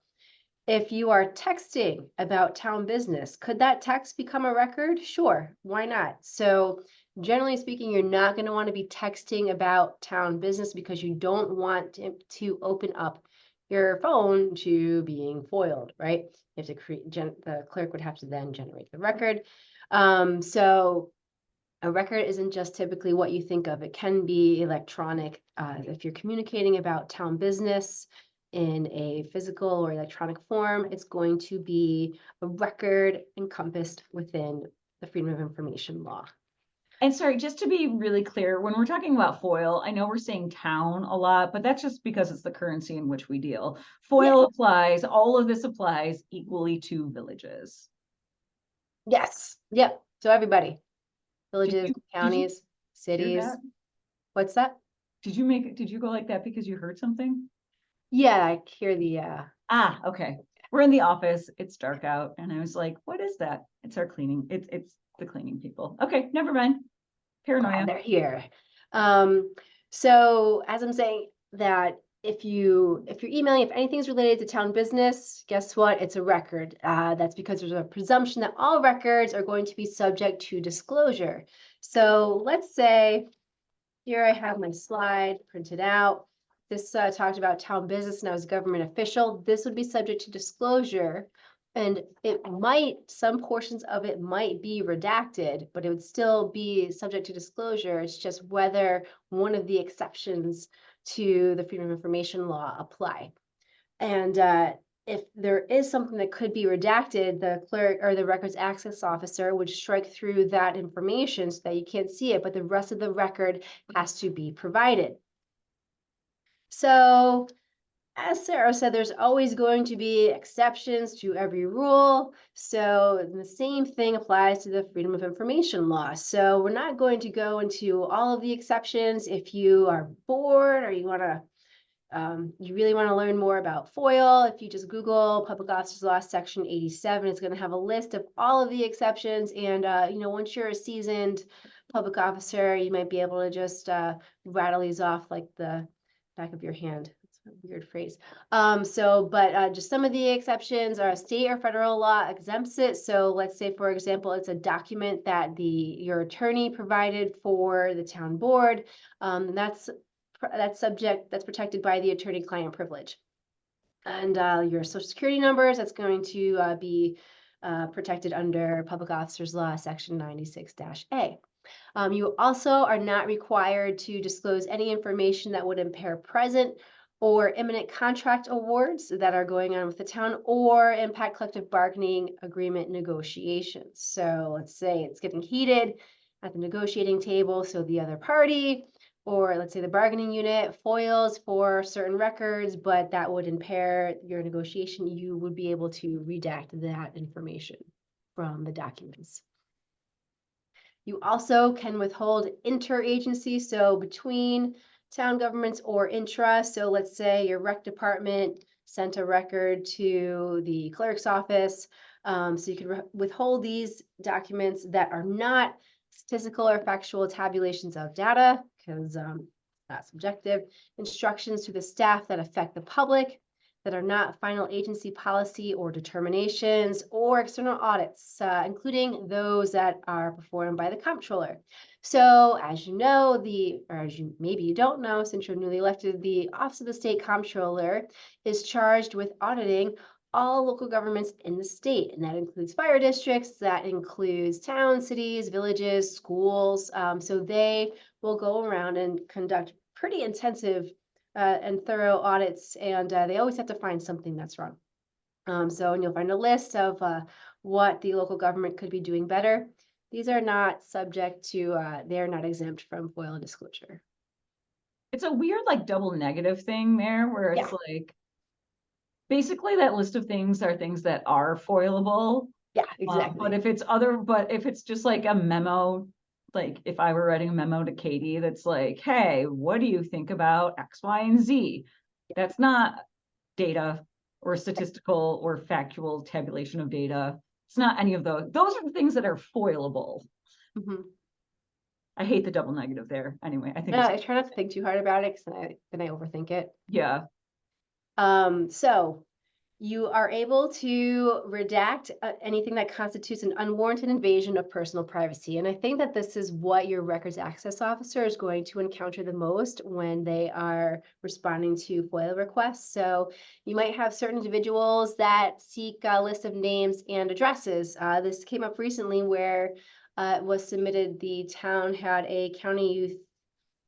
If you are texting about town business, could that text become a record? Sure, why not? So generally speaking, you're not going to want to be texting about town business because you don't want to open up your phone to being foiled, right? You have to create, the clerk would have to then generate the record. So a record isn't just typically what you think of. It can be electronic. If you're communicating about town business in a physical or electronic form, it's going to be a record encompassed within the Freedom of Information Law. And sorry, just to be really clear, when we're talking about FOIL, I know we're saying town a lot, but that's just because it's the currency in which we deal. FOIL applies, all of this applies equally to villages. Yes, yep. So everybody, villages, counties, cities. What's that? Did you go like that because you heard something? Yeah, I hear the okay. We're in the office, it's dark out, and I was like, what is that? It's our cleaning. It's the cleaning people. Okay, never mind. Paranoia. They're here. So as I'm saying that if you're emailing, if anything's related to town business, guess what? It's a record. That's because there's a presumption that all records are going to be subject to disclosure. So let's say here I have my slide printed out. This talked about town business and I was a government official. This would be subject to disclosure. And some portions of it might be redacted, but it would still be subject to disclosure. It's just whether one of the exceptions to the Freedom of Information Law apply. And if there is something that could be redacted, the clerk or the records access officer would strike through that information so that you can't see it, but the rest of the record has to be provided. So as Sarah said, there's always going to be exceptions to every rule. So the same thing applies to the Freedom of Information Law. So we're not going to go into all of the exceptions. If you are bored or you really want to learn more about FOIL, if you just Google Public Officers Law Section 87, it's going to have a list of all of the exceptions. And once you're a seasoned public officer, you might be able to just rattle these off like the back of your hand. It's a weird phrase. Just some of the exceptions are state or federal law exempts it. So let's say, for example, it's a document that your attorney provided for the town board. That's protected by the attorney-client privilege. And your social security numbers, that's going to be protected under Public Officers Law Section 96-A. You also are not required to disclose any information that would impair present or imminent contract awards that are going on with the town or impact collective bargaining agreement negotiations. So let's say it's getting heated at the negotiating table, so the other party, or let's say the bargaining unit foils for certain records, but that would impair your negotiation, you would be able to redact that information from the documents. You also can withhold interagency, so between town governments or intra. So let's say your rec department sent a record to the clerk's office. So you can withhold these documents that are not statistical or factual tabulations of data, because that's subjective. Instructions to the staff that affect the public, that are not final agency policy or determinations, or external audits, including those that are performed by the comptroller. So as you know, or as you maybe you don't know, since you're newly elected, the Office of the State Comptroller is charged with auditing all local governments in the state. And that includes fire districts, that includes towns, cities, villages, schools. So they will go around and conduct pretty intensive and thorough audits, and they always have to find something that's wrong. And you'll find a list of what the local government could be doing better. These are not subject to, they're not exempt from FOIL disclosure. It's a weird like double negative thing there where it's like, basically that list of things are things that are foilable. Yeah, exactly. But if it's just like a memo, like if I were writing a memo to Katie that's like, hey, what do you think about X, Y, and Z? That's not data or statistical or factual tabulation of data. It's not any of those. Those are the things that are foilable. Mhm. I hate the double negative there. Anyway, I think I try not to think too hard about it because then I overthink it. yeah. So you are able to redact anything that constitutes an unwarranted invasion of personal privacy. And I think that this is what your records access officer is going to encounter the most when they are responding to FOIL requests. So you might have certain individuals that seek a list of names and addresses. This came up recently where it was submitted, the town had a county youth,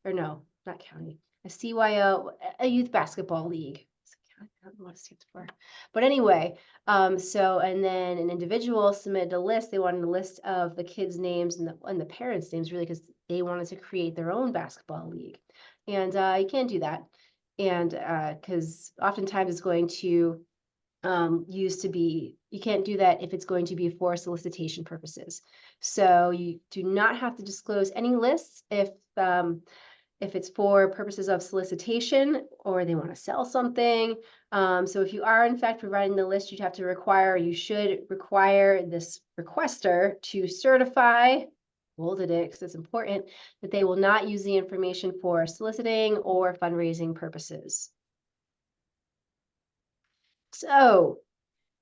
or no, not county, a CYO, a youth basketball league. I don't know what it stands for. But anyway, so and then an individual submitted a list. They wanted a list of the kids' names and the parents' names, really, because they wanted to create their own basketball league. And you can't do that. And because oftentimes it's going to you can't do that if it's going to be for solicitation purposes. So you do not have to disclose any lists if it's for purposes of solicitation or they want to sell something. So if you are in fact providing the list, you should require this requester to certify, bolded it because it's important, that they will not use the information for soliciting or fundraising purposes. So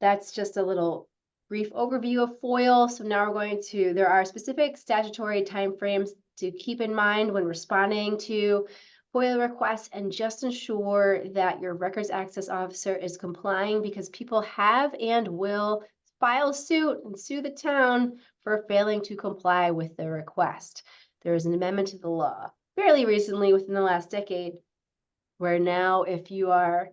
that's just a little brief overview of FOIL. So now there are specific statutory timeframes to keep in mind when responding to FOIL requests, and just ensure that your records access officer is complying, because people have and will file suit and sue the town for failing to comply with the request. There is an amendment to the law fairly recently, within the last decade, where now if you are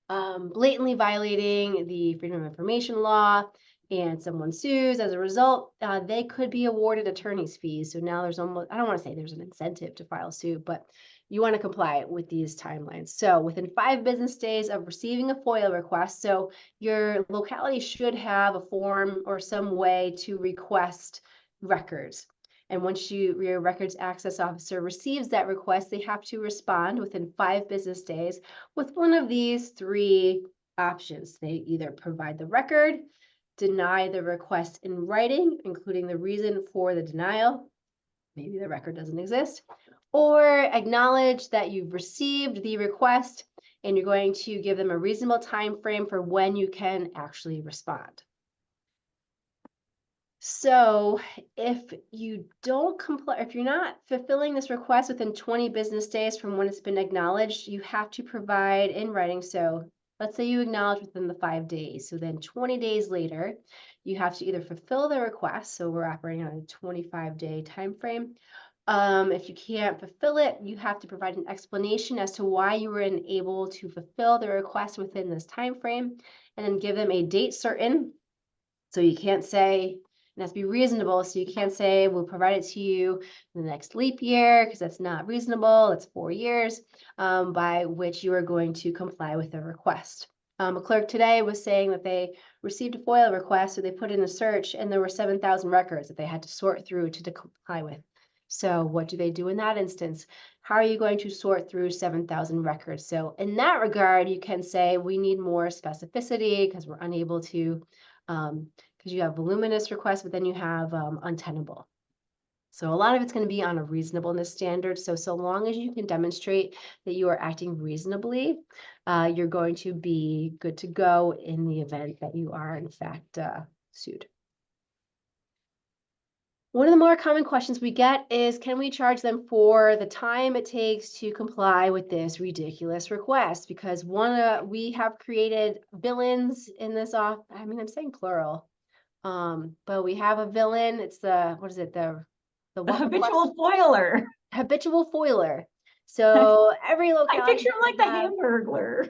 blatantly violating the Freedom of Information law and someone sues as a result, they could be awarded attorney's fees. So now there's almost, I don't want to say there's an incentive to file suit, but you want to comply with these timelines. So within 5 business days of receiving a FOIL request, so your locality should have a form or some way to request records. And once your records access officer receives that request, they have to respond within 5 business days with one of these 3 options. They either provide the record, deny the request in writing, including the reason for the denial, maybe the record doesn't exist, or acknowledge that you've received the request and you're going to give them a reasonable time frame for when you can actually respond. So if you don't comply, if you're not fulfilling this request within 20 business days from when it's been acknowledged, you have to provide in writing. So let's say you acknowledge within the 5 days. So then 20 days later, you have to either fulfill the request. So we're operating on a 25-day time frame. If you can't fulfill it, you have to provide an explanation as to why you were unable to fulfill the request within this time frame, and then give them a date certain. So you can't say, it has to be reasonable. So you can't say, we'll provide it to you in the next leap year, because that's not reasonable. It's 4 years by which you are going to comply with the request. A clerk today was saying that they received a FOIL request, so they put in a search and there were 7,000 records that they had to sort through to comply with. So what do they do in that instance? How are you going to sort through 7,000 records? So in that regard, you can say we need more specificity because we're unable to, because you have voluminous requests, but then you have untenable. So a lot of it's going to be on a reasonableness standard. So long as you can demonstrate that you are acting reasonably, you're going to be good to go in the event that you are in fact sued. One of the more common questions we get is, can we charge them for the time it takes to comply with this ridiculous request? Because we have created villains in this I mean, I'm saying plural, but we have a villain. It's what is it? The The what request? habitual foiler. Habitual foiler. So every I locality. picture him like the Hamburglar.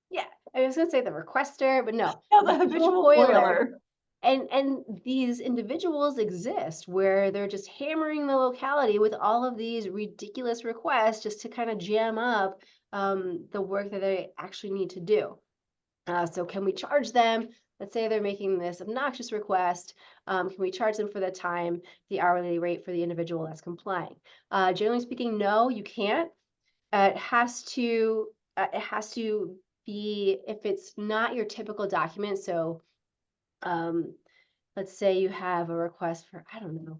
Yeah, I was gonna say the requester, but no. No, the habitual foiler. And these individuals exist where they're just hammering the locality with all of these ridiculous requests just to kind of jam up the work that they actually need to do. So can we charge them? Let's say they're making this obnoxious request. Can we charge them for the time, the hourly rate for the individual that's complying? Generally speaking, no, you can't. It has to be, if it's not your typical document. So let's say you have a request for, I don't know,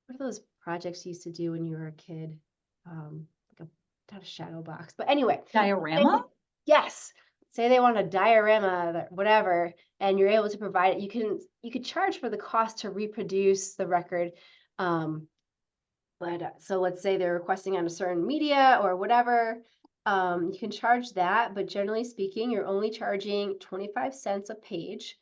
what are those projects you used to do when you were a kid? Like not a shadow box, but anyway. Diorama? Yes. Say they want a diorama, whatever, and you're able to provide it. You could charge for the cost to reproduce the record. So let's say they're requesting on a certain media or whatever. You can charge that, but generally speaking, you're only charging 25 cents a page,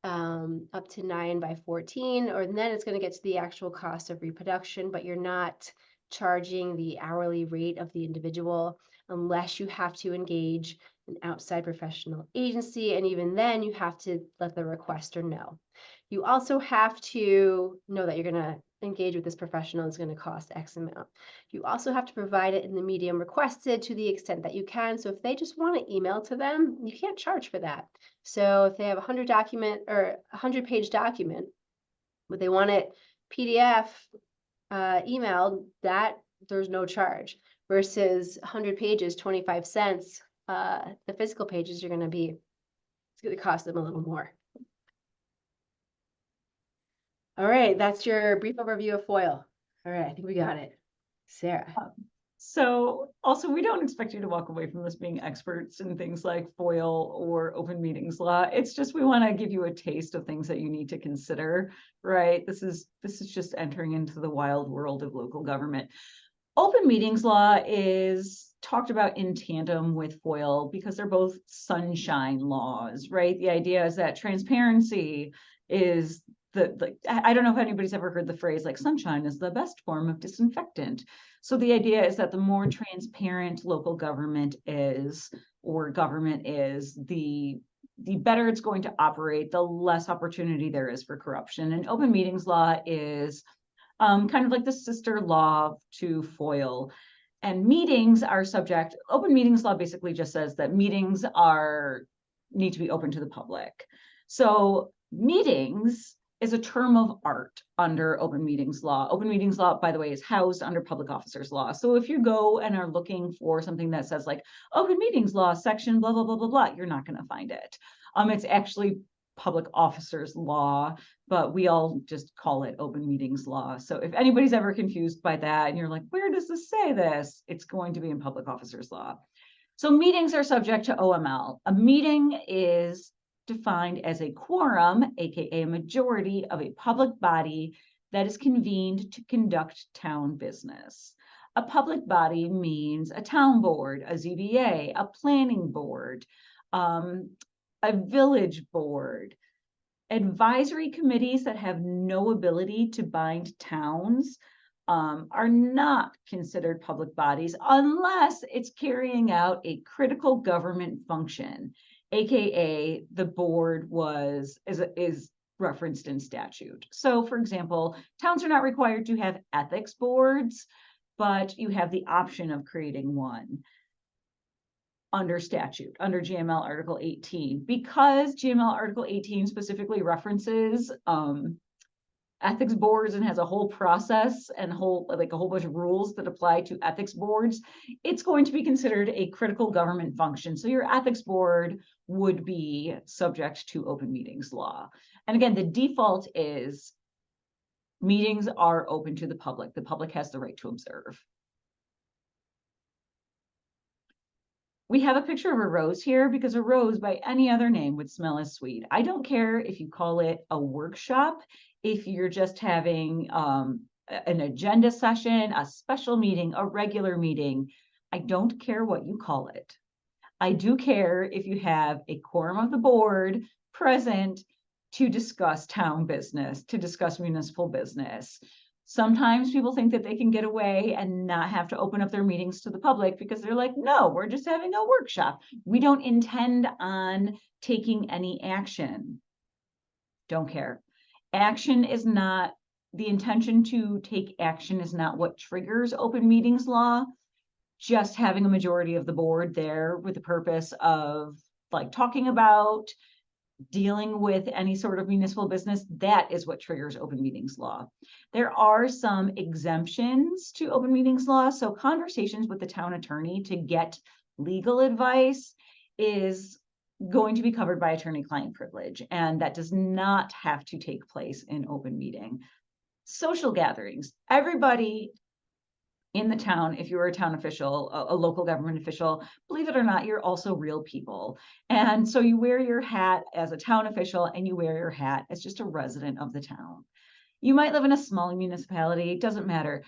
up to 9 by 14, or then it's going to get to the actual cost of reproduction, but you're not charging the hourly rate of the individual unless you have to engage an outside professional agency. And even then you have to let the requester know. You also have to know that you're going to engage with this professional is going to cost X amount. You also have to provide it in the medium requested to the extent that you can. So if they just want to email to them, you can't charge for that. So if they have a 100-page document, but they want it PDF emailed, that there's no charge. Versus 100 pages, 25 cents. The physical pages it's going to cost them a little more. All right, that's your brief overview of FOIL. All right, I think we got it. Sarah. So also, we don't expect you to walk away from this being experts in things like FOIL or open meetings law. It's just we want to give you a taste of things that you need to consider, right? This is just entering into the wild world of local government. Open meetings law is talked about in tandem with FOIL because they're both sunshine laws, right? The idea is that transparency is I don't know if anybody's ever heard the phrase like sunshine is the best form of disinfectant. So the idea is that the more transparent local government is, or government is, the better it's going to operate, the less opportunity there is for corruption. And open meetings law is kind of like the sister law to FOIL. And meetings are subject, open meetings law basically just says that meetings need to be open to the public. So meetings is a term of art under open meetings law. Open meetings law, by the way, is housed under public officers law. So if you go and are looking for something that says like open meetings law section, blah, blah, blah, blah, blah, you're not going to find it. It's actually public officers law, but we all just call it open meetings law. So if anybody's ever confused by that and you're like, where does this say this? It's going to be in public officers law. So meetings are subject to OML. A meeting is defined as a quorum, aka a majority of a public body that is convened to conduct town business. A public body means a town board, a ZBA, a planning board, a village board. Advisory committees that have no ability to bind towns are not considered public bodies unless it's carrying out a critical government function, aka the board is referenced in statute. So for example, towns are not required to have ethics boards, but you have the option of creating one. under statute, under GML Article 18, because GML Article 18 specifically references ethics boards and has a whole process and a whole bunch of rules that apply to ethics boards. It's going to be considered a critical government function. So your ethics board would be subject to open meetings law. And again, the default is meetings are open to the public. The public has the right to observe. We have a picture of a rose here because a rose by any other name would smell as sweet. I don't care if you call it a workshop, if you're just having an agenda session, a special meeting, a regular meeting. I don't care what you call it. I do care if you have a quorum of the board present to discuss town business, to discuss municipal business. Sometimes people think that they can get away and not have to open up their meetings to the public because they're like, no, we're just having a workshop. We don't intend on taking any action. Don't care. Action is not, the intention to take action is not what triggers open meetings law. Just having a majority of the board there with the purpose of like talking about dealing with any sort of municipal business, that is what triggers open meetings law. There are some exemptions to open meetings law. So conversations with the town attorney to get legal advice is going to be covered by attorney-client privilege, and that does not have to take place in open meeting. Social gatherings, everybody in the town, if you're a town official, a local government official, believe it or not, you're also real people. And so you wear your hat as a town official and you wear your hat as just a resident of the town. You might live in a small municipality, it doesn't matter.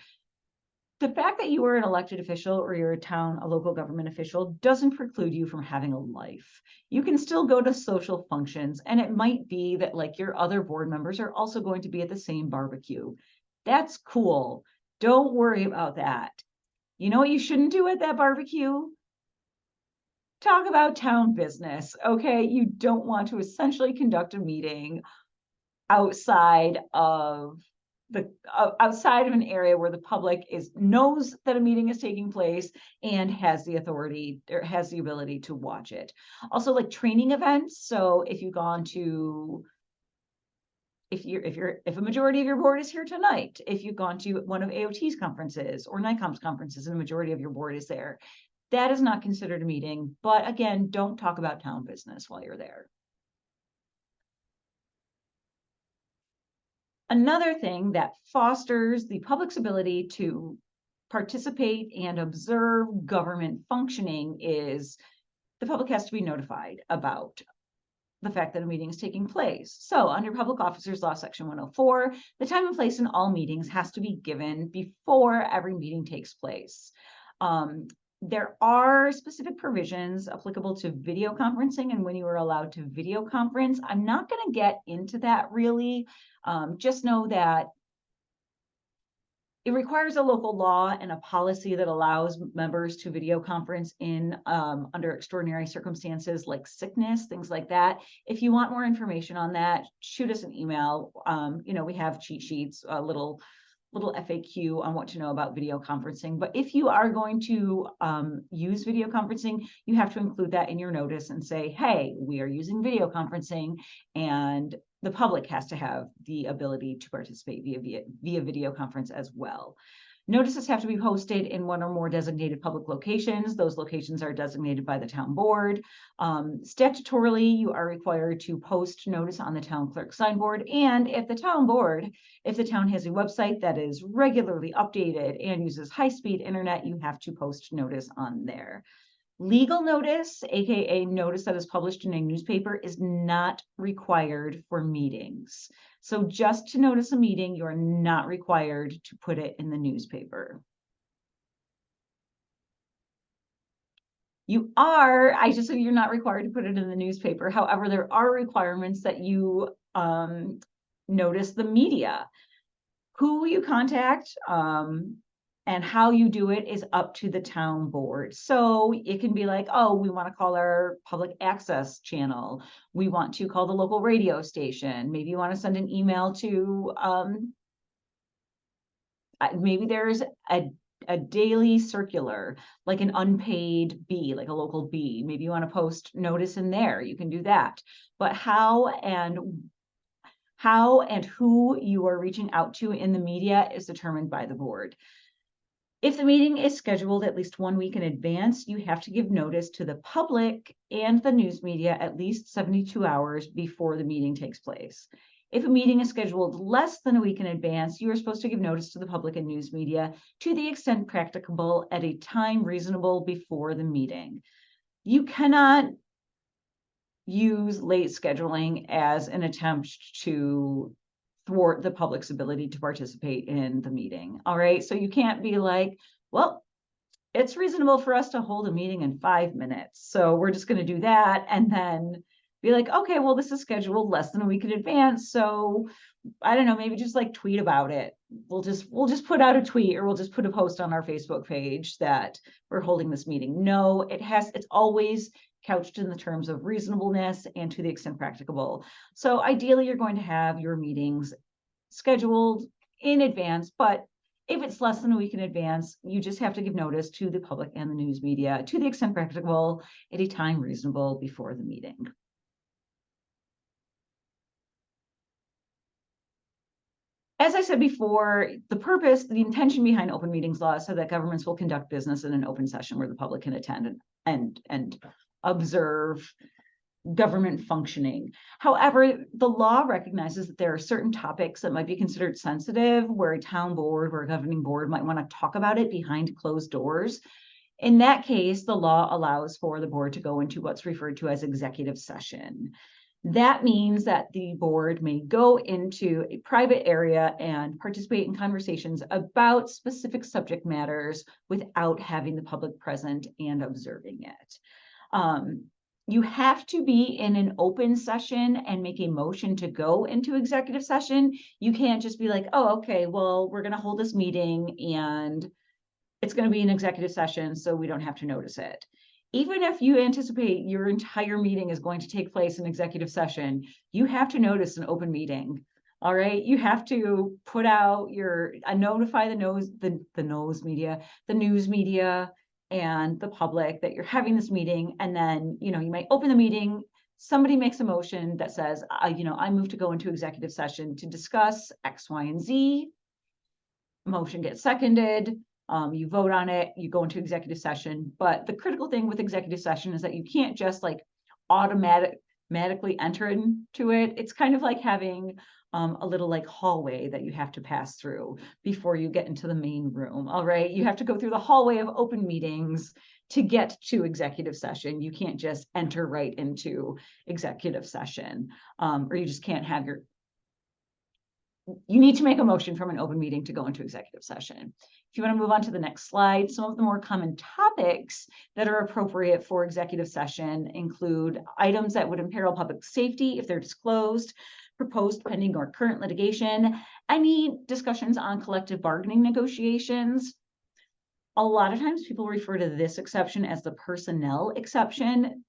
The fact that you are an elected official or you're a local government official doesn't preclude you from having a life. You can still go to social functions, and it might be that like your other board members are also going to be at the same barbecue. That's cool. Don't worry about that. You know what you shouldn't do at that barbecue? Talk about town business, okay? You don't want to essentially conduct a meeting outside of an area where the public knows that a meeting is taking place and has the authority or has the ability to watch it. Also, like training events. So if you've gone to if a majority of your board is here tonight, if you've gone to one of AOT's conferences or NICOM's conferences and the majority of your board is there, that is not considered a meeting. But again, don't talk about town business while you're there. Another thing that fosters the public's ability to participate and observe government functioning is the public has to be notified about the fact that a meeting is taking place. So under Public Officers Law, Section 104, the time and place in all meetings has to be given before every meeting takes place. There are specific provisions applicable to video conferencing and when you are allowed to video conference. I'm not going to get into that really. Just know that it requires a local law and a policy that allows members to video conference in under extraordinary circumstances like sickness, things like that. If you want more information on that, shoot us an email. We have cheat sheets, a little FAQ on what to know about video conferencing. But if you are going to use video conferencing, you have to include that in your notice and say, hey, we are using video conferencing, and the public has to have the ability to participate via video conference as well. Notices have to be posted in one or more designated public locations. Those locations are designated by the town board. Statutorily, you are required to post notice on the town clerk signboard. And if the town has a website that is regularly updated and uses high-speed internet, you have to post notice on there. Legal notice, aka notice that is published in a newspaper, is not required for meetings. So just to notice a meeting, you're not required to put it in the newspaper. You're not required to put it in the newspaper. However, there are requirements that you notice the media. Who you contact, and how you do it is up to the town board. So it can be like, oh, we want to call our public access channel. We want to call the local radio station. Maybe you want to send an email to, maybe there's a a daily circular, like an unpaid bee, like a local bee. Maybe you want to post notice in there, you can do that. But how and who you are reaching out to in the media is determined by the board. If the meeting is scheduled at least 1 week in advance, you have to give notice to the public and the news media at least 72 hours before the meeting takes place. If a meeting is scheduled less than a week in advance, you are supposed to give notice to the public and news media to the extent practicable at a time reasonable before the meeting. You cannot use late scheduling as an attempt to thwart the public's ability to participate in the meeting. All right. So you can't be like, well, it's reasonable for us to hold a meeting in 5 minutes. So we're just going to do that. And then be like, okay, well, this is scheduled less than a week in advance. So I don't know, maybe just like tweet about it. We'll just put out a tweet, or we'll just put a post on our Facebook page that we're holding this meeting. No, it's always couched in the terms of reasonableness and to the extent practicable. So ideally, you're going to have your meetings scheduled in advance, but if it's less than a week in advance, you just have to give notice to the public and the news media to the extent practicable at a time reasonable before the meeting. As I said before, the intention behind open meetings law is so that governments will conduct business in an open session where the public can attend and observe government functioning. However, the law recognizes that there are certain topics that might be considered sensitive, where a town board or a governing board might want to talk about it behind closed doors. In that case, the law allows for the board to go into what's referred to as executive session. That means that the board may go into a private area and participate in conversations about specific subject matters without having the public present and observing it. You have to be in an open session and make a motion to go into executive session. You can't just be like, oh, okay, well, we're going to hold this meeting and it's going to be an executive session, so we don't have to notice it. Even if you anticipate your entire meeting is going to take place in executive session, you have to notice an open meeting. All right, you have to put out notify the news media and the public that you're having this meeting. And then, you might open the meeting. Somebody makes a motion that says, I move to go into executive session to discuss X, Y, and Z. Motion gets seconded. You vote on it, you go into executive session. But the critical thing with executive session is that you can't just like automatically enter into it. It's kind of like having a little like hallway that you have to pass through before you get into the main room. All right. You have to go through the hallway of open meetings to get to executive session. You can't just enter right into executive session, or you just can't have you need to make a motion from an open meeting to go into executive session. If you want to move on to the next slide, some of the more common topics that are appropriate for executive session include items that would imperil public safety if they're disclosed, proposed pending or current litigation, any discussions on collective bargaining negotiations. A lot of times people refer to this exception as the personnel exception.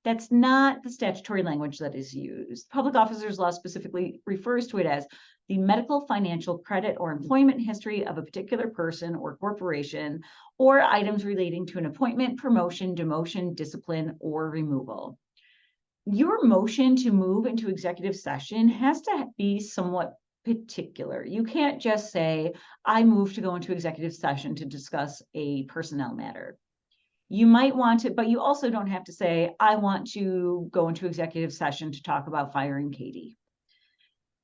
That's not the statutory language that is used. Public officers law specifically refers to it as the medical, financial, credit, or employment history of a particular person or corporation, or items relating to an appointment, promotion, demotion, discipline, or removal. Your motion to move into executive session has to be somewhat particular. You can't just say, I move to go into executive session to discuss a personnel matter. You might want to, but you also don't have to say, I want to go into executive session to talk about firing Katie.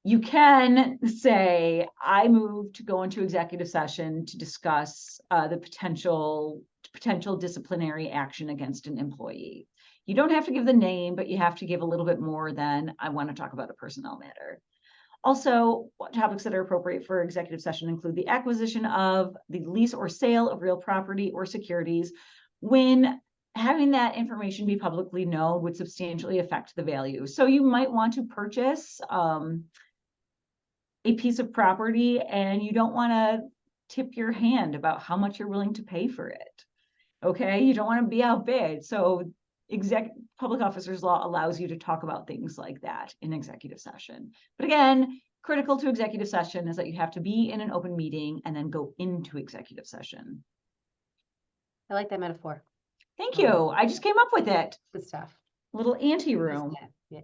You can say, I move to go into executive session to discuss the potential disciplinary action against an employee. You don't have to give the name, but you have to give a little bit more than I want to talk about a personnel matter. Also, topics that are appropriate for executive session include the acquisition of, the lease or sale of real property or securities, when having that information be publicly known would substantially affect the value. So you might want to purchase a piece of property and you don't want to tip your hand about how much you're willing to pay for it. Okay, you don't want to be outbid. So public officers law allows you to talk about things like that in executive session. But again, critical to executive session is that you have to be in an open meeting and then go into executive session. I like that metaphor. Thank you. I just came up with it. Good stuff. Little ante room. Yeah.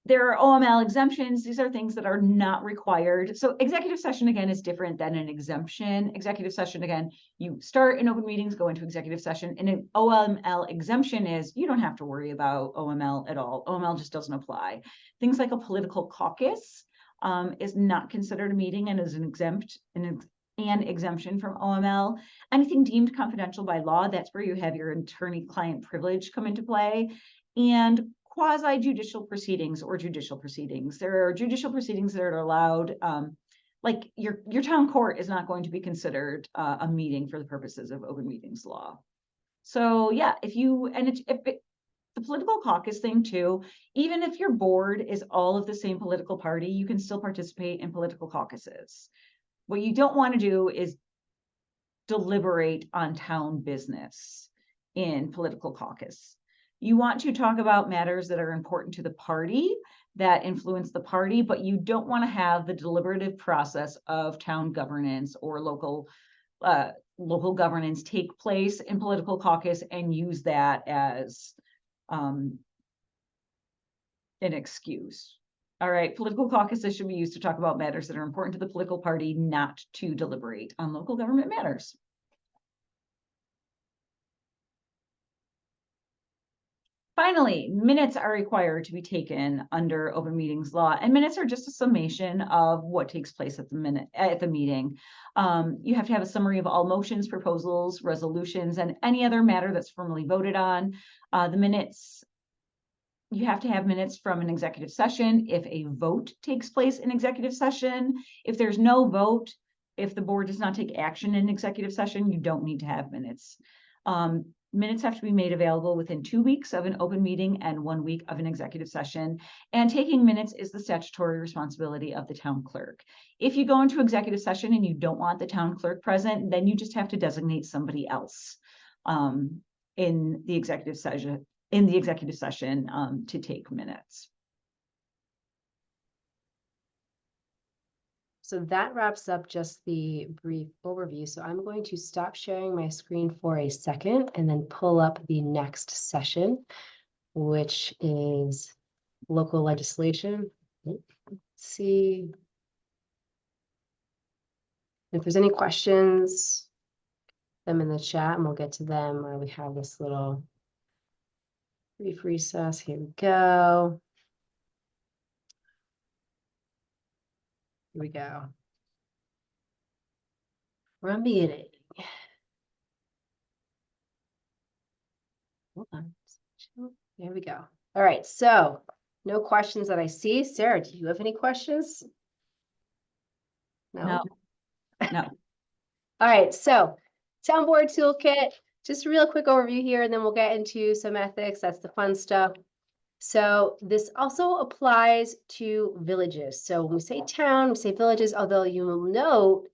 There are OML exemptions. These are things that are not required. So executive session, again, is different than an exemption. Executive session, again, you start in open meetings, go into executive session. And an OML exemption is you don't have to worry about OML at all. OML just doesn't apply. Things like a political caucus is not considered a meeting and is an exemption from OML. Anything deemed confidential by law, that's where you have your attorney-client privilege come into play. And quasi-judicial proceedings or judicial proceedings. There are judicial proceedings that are allowed, like your town court is not going to be considered a meeting for the purposes of open meetings law. So yeah, the political caucus thing too, even if your board is all of the same political party, you can still participate in political caucuses. What you don't want to do is deliberate on town business in political caucus. You want to talk about matters that are important to the party, that influence the party, but you don't want to have the deliberative process of town governance or local governance take place in political caucus and use that as an excuse. All right, political caucuses should be used to talk about matters that are important to the political party, not to deliberate on local government matters. Finally, minutes are required to be taken under open meetings law, and minutes are just a summation of what takes place at the meeting. You have to have a summary of all motions, proposals, resolutions, and any other matter that's formally voted on. The minutes, you have to have minutes from an executive session if a vote takes place in executive session. If there's no vote, if the board does not take action in executive session, you don't need to have minutes. Minutes have to be made available within 2 weeks of an open meeting and 1 week of an executive session. And taking minutes is the statutory responsibility of the town clerk. If you go into executive session and you don't want the town clerk present, then you just have to designate somebody else in the executive session to take minutes. So that wraps up just the brief overview. So I'm going to stop sharing my screen for a second and then pull up the next session, which is local legislation. Let's see if there's any questions, them in the chat and we'll get to them. We have this little brief recess. Here we go. Here we go. We're unmuting. Hold on. There we go. All right. So no questions that I see. Sarah, do you have any questions? No. All right. So town board toolkit, just a real quick overview here, and then we'll get into some ethics. That's the fun stuff. So this also applies to villages. So when we say town, we say villages, although you will note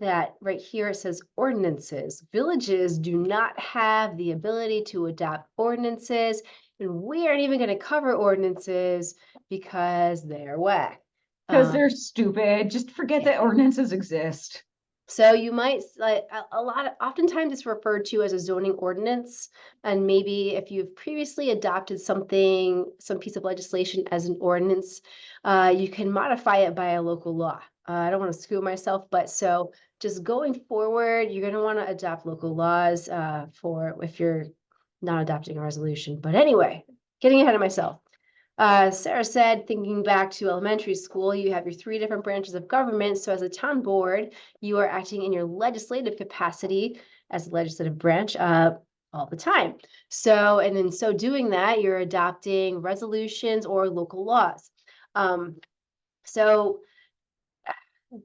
that right here it says ordinances. Villages do not have the ability to adopt ordinances, and we aren't even going to cover ordinances because they're whack. Because they're stupid. Just forget that ordinances exist. So you might like oftentimes it's referred to as a zoning ordinance. And maybe if you've previously adopted some piece of legislation as an ordinance, you can modify it by a local law. I don't want to screw myself, but so just going forward, you're going to want to adopt local laws for if you're not adopting a resolution. But anyway, getting ahead of myself. Sarah said, thinking back to elementary school, you have your 3 different branches of government. So as a town board, you are acting in your legislative capacity as a legislative branch all the time. So, and in so doing that, you're adopting resolutions or local laws. So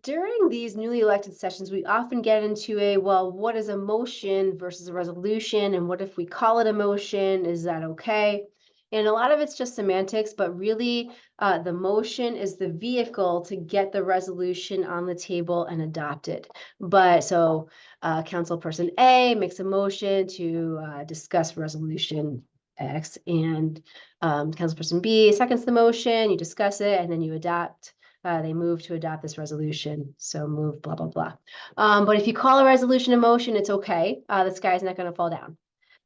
during these newly elected sessions, we often get into well, what is a motion versus a resolution? And what if we call it a motion? Is that okay? And a lot of it's just semantics, but really the motion is the vehicle to get the resolution on the table and adopted. But so Councilperson A makes a motion to discuss resolution X, and Councilperson B seconds the motion, you discuss it, and then you adopt. They move to adopt this resolution. So move, blah, blah, blah. But if you call a resolution a motion, it's okay. The sky's not going to fall down.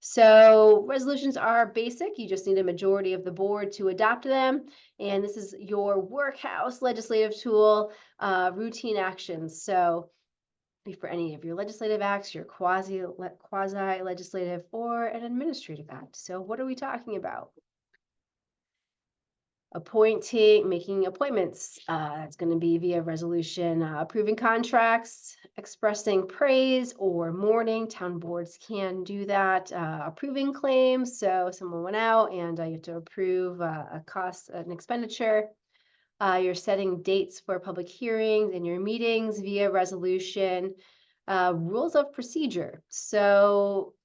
So resolutions are basic. You just need a majority of the board to adopt them. And this is your workhouse legislative tool, routine actions. So for any of your legislative acts, your quasi legislative, or an administrative act. So what are we talking about? Making appointments. It's going to be via resolution, approving contracts, expressing praise or mourning. Town boards can do that. Approving claims. So someone went out and you have to approve a cost, an expenditure. You're setting dates for public hearings and your meetings via resolution. Rules of procedure. So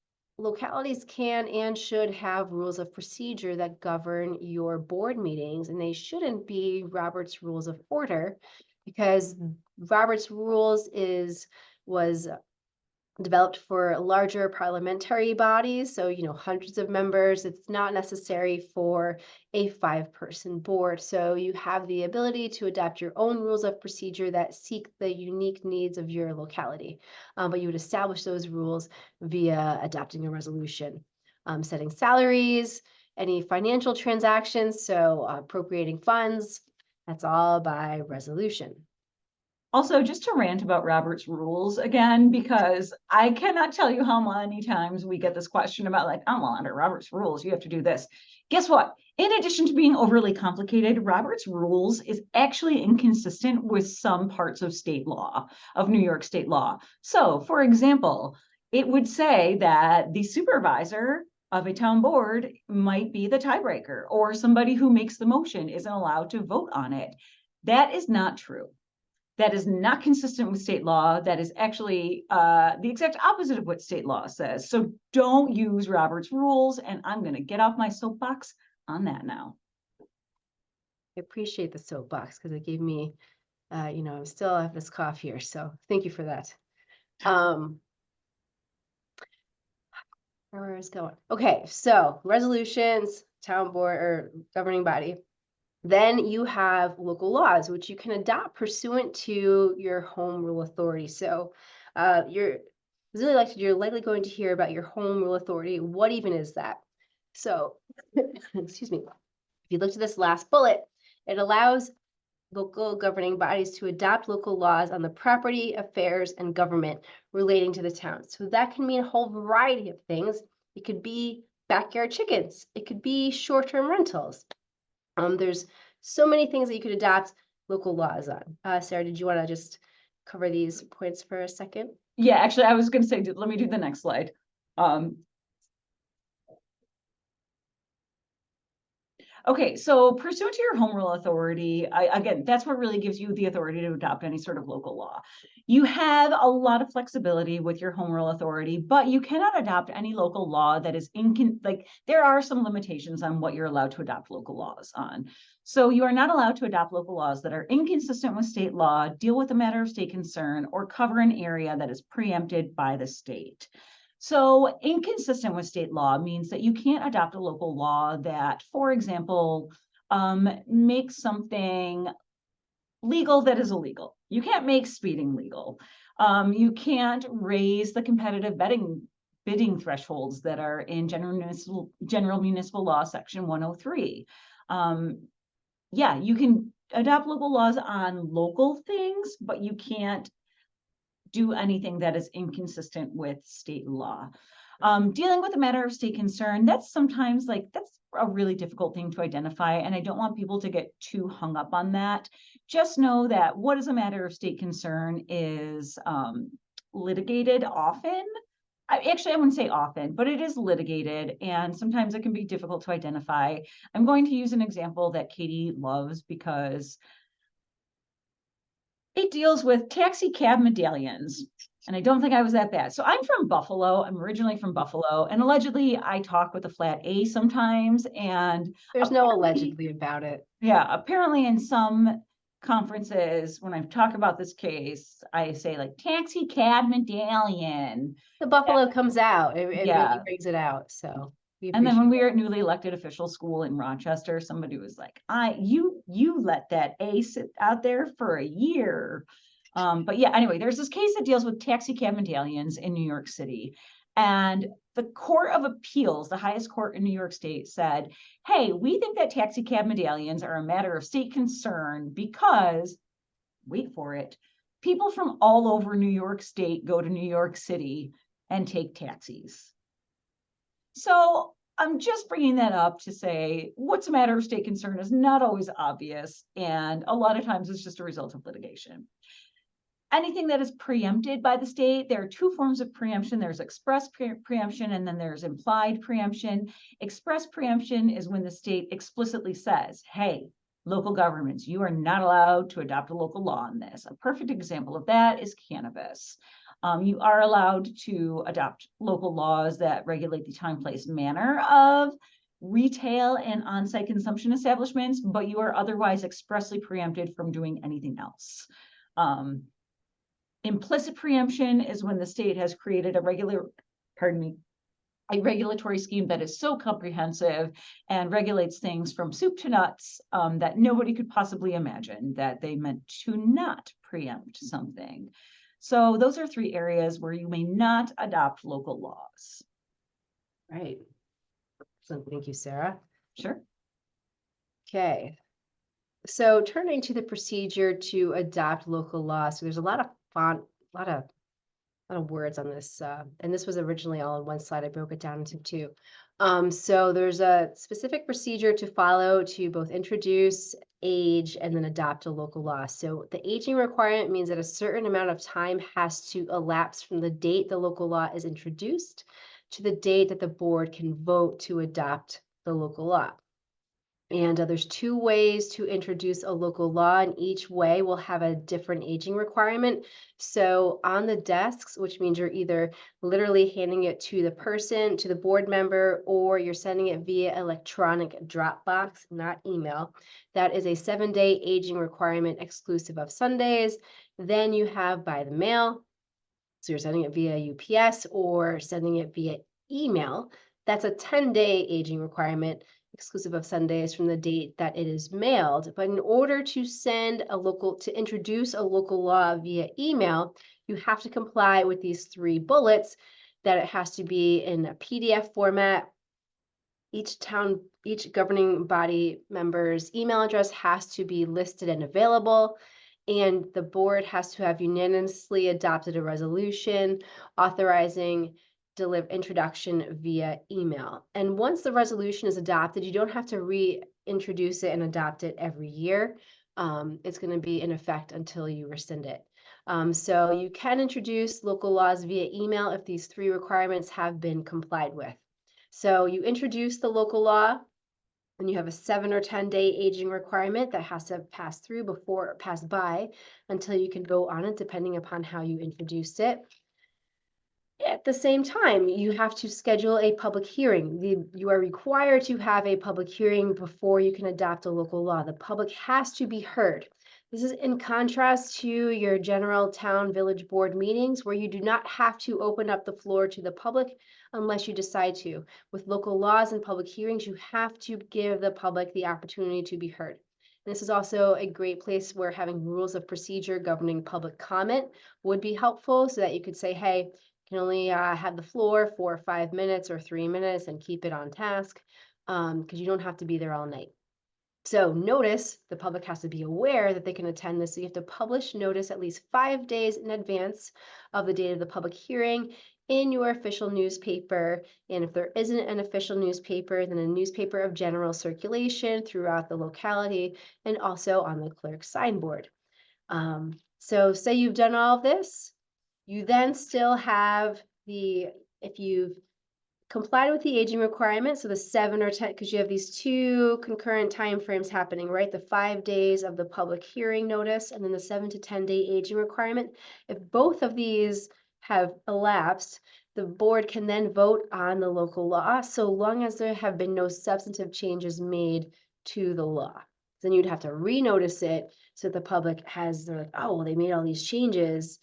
localities can and should have rules of procedure that govern your board meetings, and they shouldn't be Robert's Rules of Order, because Robert's Rules was developed for larger parliamentary bodies, so hundreds of members. It's not necessary for a 5-person board. So you have the ability to adopt your own rules of procedure that seek the unique needs of your locality. But you would establish those rules via adopting a resolution, setting salaries, any financial transactions, so appropriating funds. That's all by resolution. Also, just to rant about Robert's rules again, because I cannot tell you how many times we get this question about like, oh, well, under Robert's rules, you have to do this. Guess what? In addition to being overly complicated, Robert's rules is actually inconsistent with some parts of state law, of New York state law. So, for example, it would say that the supervisor of a town board might be the tiebreaker, or somebody who makes the motion isn't allowed to vote on it. That is not true. That is not consistent with state law. That is actually the exact opposite of what state law says. So don't use Robert's rules. And I'm going to get off my soapbox on that now. I appreciate the soapbox because it gave me, I still have this cough here. So thank you for that. Where I was going. Okay, so resolutions, town board or governing body. Then you have local laws, which you can adopt pursuant to your home rule authority. So you're likely going to hear about your home rule authority. What even is that? So, excuse me. If you look at this last bullet, it allows local governing bodies to adopt local laws on the property, affairs, and government relating to the town. So that can mean a whole variety of things. It could be backyard chickens. It could be short-term rentals. There's so many things that you could adopt local laws on. Sarah, did you want to just cover these points for a second? Yeah, actually, I was going to say, let me do the next slide. Okay, so pursuant to your home rule authority, again, that's what really gives you the authority to adopt any sort of local law. You have a lot of flexibility with your home rule authority, but you cannot adopt any local law that is there are some limitations on what you're allowed to adopt local laws on. So you are not allowed to adopt local laws that are inconsistent with state law, deal with a matter of state concern, or cover an area that is preempted by the state. So inconsistent with state law means that you can't adopt a local law that, for example, makes something legal that is illegal. You can't make speeding legal. You can't raise the competitive bidding thresholds that are in general municipal law section 103. Yeah, you can adopt local laws on local things, but you can't do anything that is inconsistent with state law. Dealing with a matter of state concern, that's sometimes that's a really difficult thing to identify, and I don't want people to get too hung up on that. Just know that what is a matter of state concern is litigated often. I wouldn't say often, but it is litigated, and sometimes it can be difficult to identify. I'm going to use an example that Katie loves because it deals with taxi cab medallions. And I don't think I was that bad. So I'm from Buffalo. I'm originally from Buffalo, and allegedly I talk with a flat A sometimes. And There's no apparently, allegedly about it. yeah, apparently in some conferences, when I talk about this case, I say like taxi cab medallion. The Buffalo comes out. It really Yeah. brings it out. So we And then when appreciate we were at newly elected official school in Rochester, somebody was like, you let that A sit out there for a year. But yeah, anyway, there's this case that deals with taxi cab medallions in New York City. And the Court of Appeals, the highest court in New York State, said, hey, we think that taxi cab medallions are a matter of state concern because, wait for it, people from all over New York State go to New York City and take taxis. So I'm just bringing that up to say what's a matter of state concern is not always obvious. And a lot of times it's just a result of litigation. Anything that is preempted by the state, there are two forms of preemption. There's express preemption, and then there's implied preemption. Express preemption is when the state explicitly says, hey, local governments, you are not allowed to adopt a local law on this. A perfect example of that is cannabis. You are allowed to adopt local laws that regulate the time, place, manner of retail and on-site consumption establishments, but you are otherwise expressly preempted from doing anything else. Implicit preemption is when the state has created a regulatory scheme that is so comprehensive and regulates things from soup to nuts that nobody could possibly imagine that they meant to not preempt something. So those are three areas where you may not adopt local laws. Right. So thank you, Sarah. Sure. Okay. So turning to the procedure to adopt local law. So there's a lot of font, a lot of words on this, and this was originally all on one slide. I broke it down into two. So there's a specific procedure to follow to both introduce, age, and then adopt a local law. So the aging requirement means that a certain amount of time has to elapse from the date the local law is introduced to the date that the board can vote to adopt the local law. And there's two ways to introduce a local law, and each way will have a different aging requirement. So on the desks, which means you're either literally handing it to the person, to the board member, or you're sending it via electronic Dropbox, not email. That is a 7-day aging requirement exclusive of Sundays. Then you have by the mail. So you're sending it via UPS or sending it via email. That's a 10-day aging requirement exclusive of Sundays from the date that it is mailed. But in order to introduce a local law via email, you have to comply with these 3 bullets, that it has to be in a PDF format. Each governing body member's email address has to be listed and available. And the board has to have unanimously adopted a resolution authorizing introduction via email. And once the resolution is adopted, you don't have to reintroduce it and adopt it every year. It's going to be in effect until you rescind it. So you can introduce local laws via email if these 3 requirements have been complied with. So you introduce the local law, and you have a 7 or 10-day aging requirement that has to pass by until you can vote on it, depending upon how you introduced it. At the same time, you have to schedule a public hearing. You are required to have a public hearing before you can adopt a local law. The public has to be heard. This is in contrast to your general town village board meetings, where you do not have to open up the floor to the public unless you decide to. With local laws and public hearings, you have to give the public the opportunity to be heard. And this is also a great place where having rules of procedure governing public comment would be helpful, so that you could say, hey, can only have the floor for 5 minutes or 3 minutes and keep it on task, because you don't have to be there all night. So notice, the public has to be aware that they can attend this. So you have to publish notice at least 5 days in advance of the date of the public hearing in your official newspaper. And if there isn't an official newspaper, then a newspaper of general circulation throughout the locality, and also on the clerk's signboard. So say you've done all of this, you then still have if you've complied with the aging requirement, so the 7 or 10, because you have these 2 concurrent timeframes happening, right? The 5 days of the public hearing notice, and then the 7 to 10-day aging requirement. If both of these have elapsed, the board can then vote on the local law so long as there have been no substantive changes made to the law. Then you'd have to renotice it so the public has, they're like, oh, well, they made all these changes.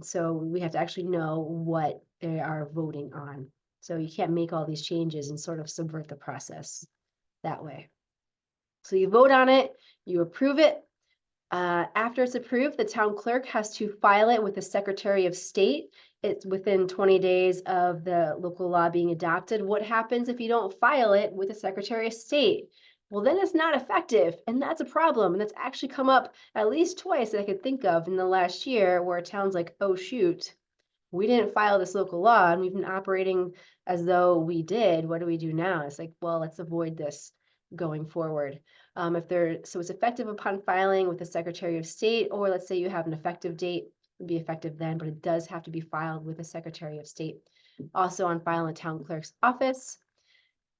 So we have to actually know what they are voting on. So you can't make all these changes and sort of subvert the process that way. So you vote on it, you approve it. After it's approved, the town clerk has to file it with the Secretary of State. It's within 20 days of the local law being adopted. What happens if you don't file it with the Secretary of State? Well, then it's not effective, and that's a problem. And that's actually come up at least twice that I could think of in the last year where a town's like, oh, shoot, we didn't file this local law and we've been operating as though we did. What do we do now? It's like, well, let's avoid this going forward. So it's effective upon filing with the Secretary of State, or let's say you have an effective date, it would be effective then, but it does have to be filed with the Secretary of State. Also on file in the town clerk's office.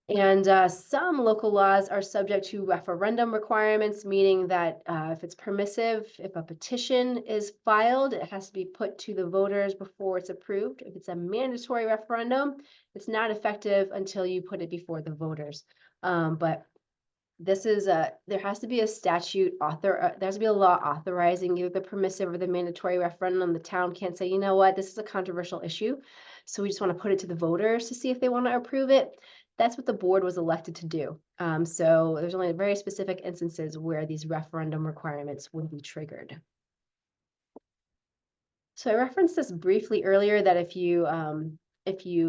And some local laws are subject to referendum requirements, meaning that if it's permissive, if a petition is filed, it has to be put to the voters before it's approved. If it's a mandatory referendum, it's not effective until you put it before the voters. But this is there has to be a statute there has to be a law authorizing either the permissive or the mandatory referendum. The town can't say, you know what, this is a controversial issue, so we just want to put it to the voters to see if they want to approve it. That's what the board was elected to do. So there's only very specific instances where these referendum requirements would be triggered. So I referenced this briefly earlier that if you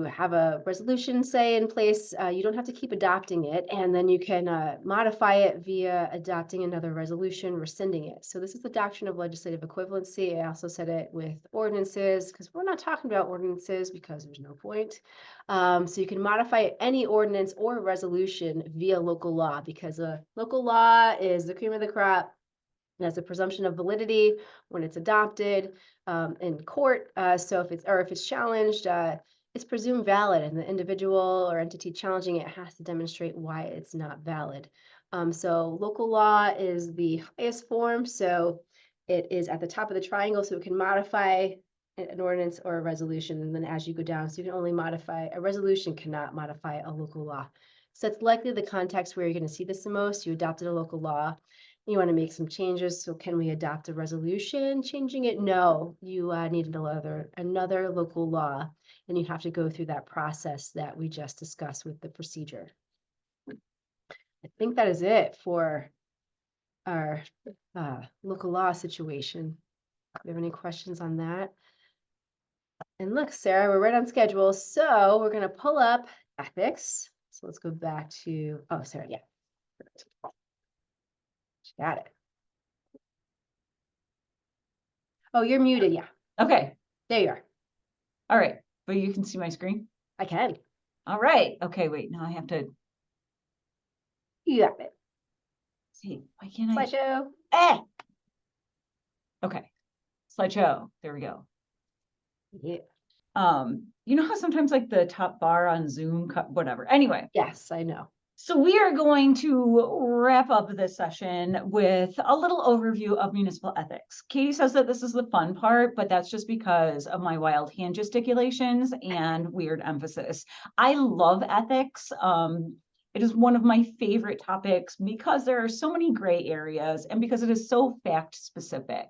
have a resolution, say, in place, you don't have to keep adopting it, and then you can modify it via adopting another resolution, rescinding it. So this is the doctrine of legislative equivalency. I also said it with ordinances, because we're not talking about ordinances because there's no point. So you can modify any ordinance or resolution via local law, because a local law is the cream of the crop. It has a presumption of validity when it's adopted in court. So if it's challenged, it's presumed valid, and the individual or entity challenging it has to demonstrate why it's not valid. So local law is the highest form, so it is at the top of the triangle, so it can modify an ordinance or a resolution, and then as you go down, so you can only modify, a resolution cannot modify a local law. So that's likely the context where you're going to see this the most. You adopted a local law, you want to make some changes, so can we adopt a resolution changing it? No, you need another local law, and you have to go through that process that we just discussed with the procedure. I think that is it for our local law situation. Do you have any questions on that? And look, Sarah, we're right on schedule, so we're going to pull up ethics. So let's go back to, oh, Sarah, yeah. Got it. Oh, you're muted. Yeah. Okay. There you are. All right. But you can see my screen? I can. All right. Okay, wait. Now I have to You got it. see. Why can't I? Slideshow. Eh. Okay. Slideshow. There we go. Yeah. You know how sometimes like the top bar on Zoom, whatever. Anyway. Yes, I know. So we are going to wrap up this session with a little overview of municipal ethics. Katie says that this is the fun part, but that's just because of my wild hand gesticulations and weird emphasis. I love ethics. It is one of my favorite topics because there are so many gray areas and because it is so fact specific.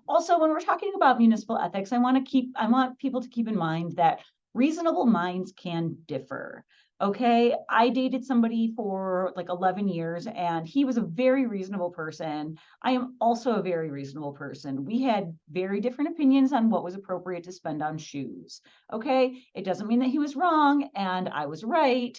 Also, when we're talking about municipal ethics, I want people to keep in mind that reasonable minds can differ. Okay, I dated somebody for like 11 years and he was a very reasonable person. I am also a very reasonable person. We had very different opinions on what was appropriate to spend on shoes. Okay, it doesn't mean that he was wrong and I was right,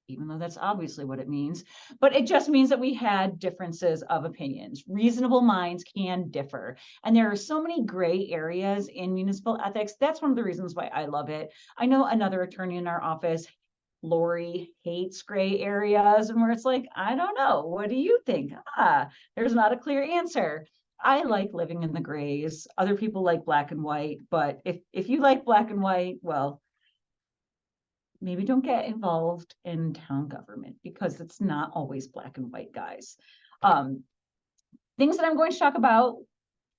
even though that's obviously what it means, but it just means that we had differences of opinions. Reasonable minds can differ. And there are so many gray areas in municipal ethics. That's one of the reasons why I love it. I know another attorney in our office, Lori, hates gray areas, and where it's like, I don't know, what do you think? There's not a clear answer. I like living in the grays. Other people like black and white, but if you like black and white, well, maybe don't get involved in town government because it's not always black and white, guys. Things that I'm going to talk about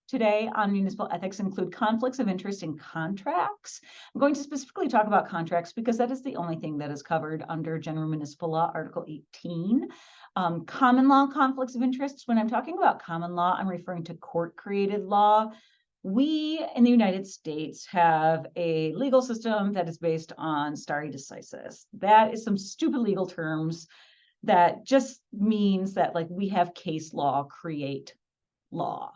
today on municipal ethics include conflicts of interest in contracts. I'm going to specifically talk about contracts because that is the only thing that is covered under General Municipal Law, Article 18. Common law conflicts of interest. When I'm talking about common law, I'm referring to court-created law. We in the United States have a legal system that is based on stare decisis. That is some stupid legal terms that just means that like we have case law create law.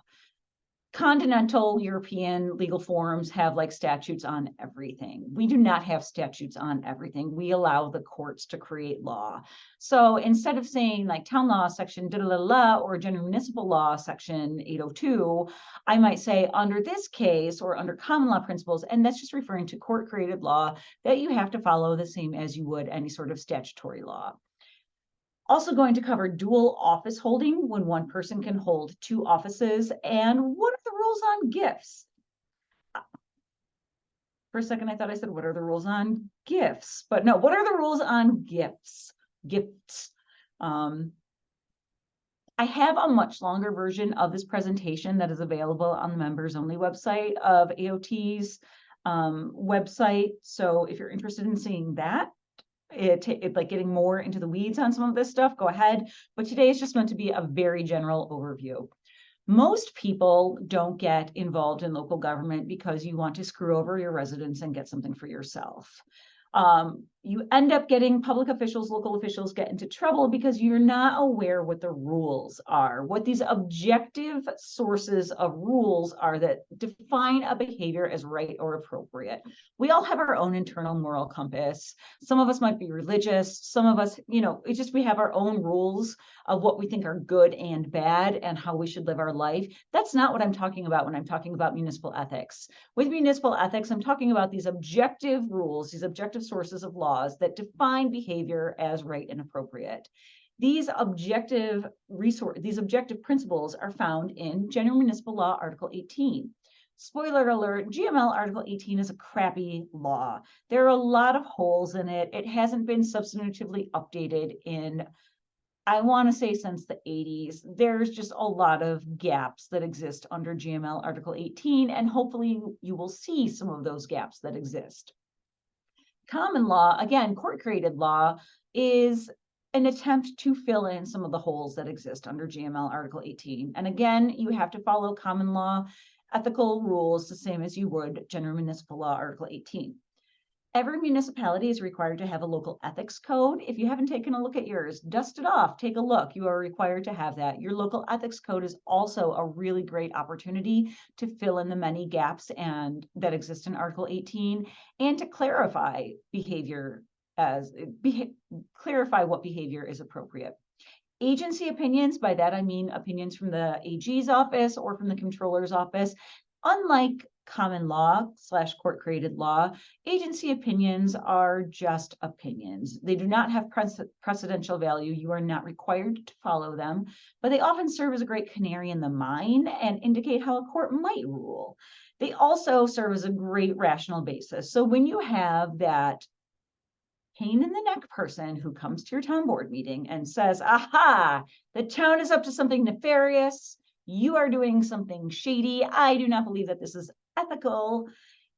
Continental European legal forms have like statutes on everything. We do not have statutes on everything. We allow the courts to create law. So instead of saying like town law section da da da da or general municipal law section 802, I might say under this case or under common law principles, and that's just referring to court created law that you have to follow the same as you would any sort of statutory law. Also going to cover dual office holding, when one person can hold two offices, and what are the rules on gifts? For a second, I thought I said, what are the rules on gifts? But no, what are the rules on gifts? Gifts. I have a much longer version of this presentation that is available on the members only website of AOT's website. So if you're interested in seeing that, it like getting more into the weeds on some of this stuff, go ahead. But today is just meant to be a very general overview. Most people don't get involved in local government because you want to screw over your residents and get something for yourself. You end up getting public officials, local officials get into trouble because you're not aware what the rules are, what these objective sources of rules are that define a behavior as right or appropriate. We all have our own internal moral compass. Some of us might be religious. Some of us, it's just we have our own rules of what we think are good and bad and how we should live our life. That's not what I'm talking about when I'm talking about municipal ethics. With municipal ethics, I'm talking about these objective rules, these objective sources of laws that define behavior as right and appropriate. These objective principles are found in General Municipal Law, Article 18. Spoiler alert, GML Article 18 is a crappy law. There are a lot of holes in it. It hasn't been substantively updated in, I want to say, since the 80s. There's just a lot of gaps that exist under GML Article 18, and hopefully you will see some of those gaps that exist. Common law, again, court-created law, is an attempt to fill in some of the holes that exist under GML Article 18. And again, you have to follow common law ethical rules the same as you would General Municipal Law Article 18. Every municipality is required to have a local ethics code. If you haven't taken a look at yours, dust it off, take a look. You are required to have that. Your local ethics code is also a really great opportunity to fill in the many gaps that exist in Article 18 and to clarify clarify what behavior is appropriate. Agency opinions, by that I mean opinions from the AG's office or from the controller's office. Unlike common law / court created law, agency opinions are just opinions. They do not have precedential value. You are not required to follow them, but they often serve as a great canary in the mine and indicate how a court might rule. They also serve as a great rational basis. So when you have that pain in the neck person who comes to your town board meeting and says, aha, the town is up to something nefarious, you are doing something shady, I do not believe that this is ethical,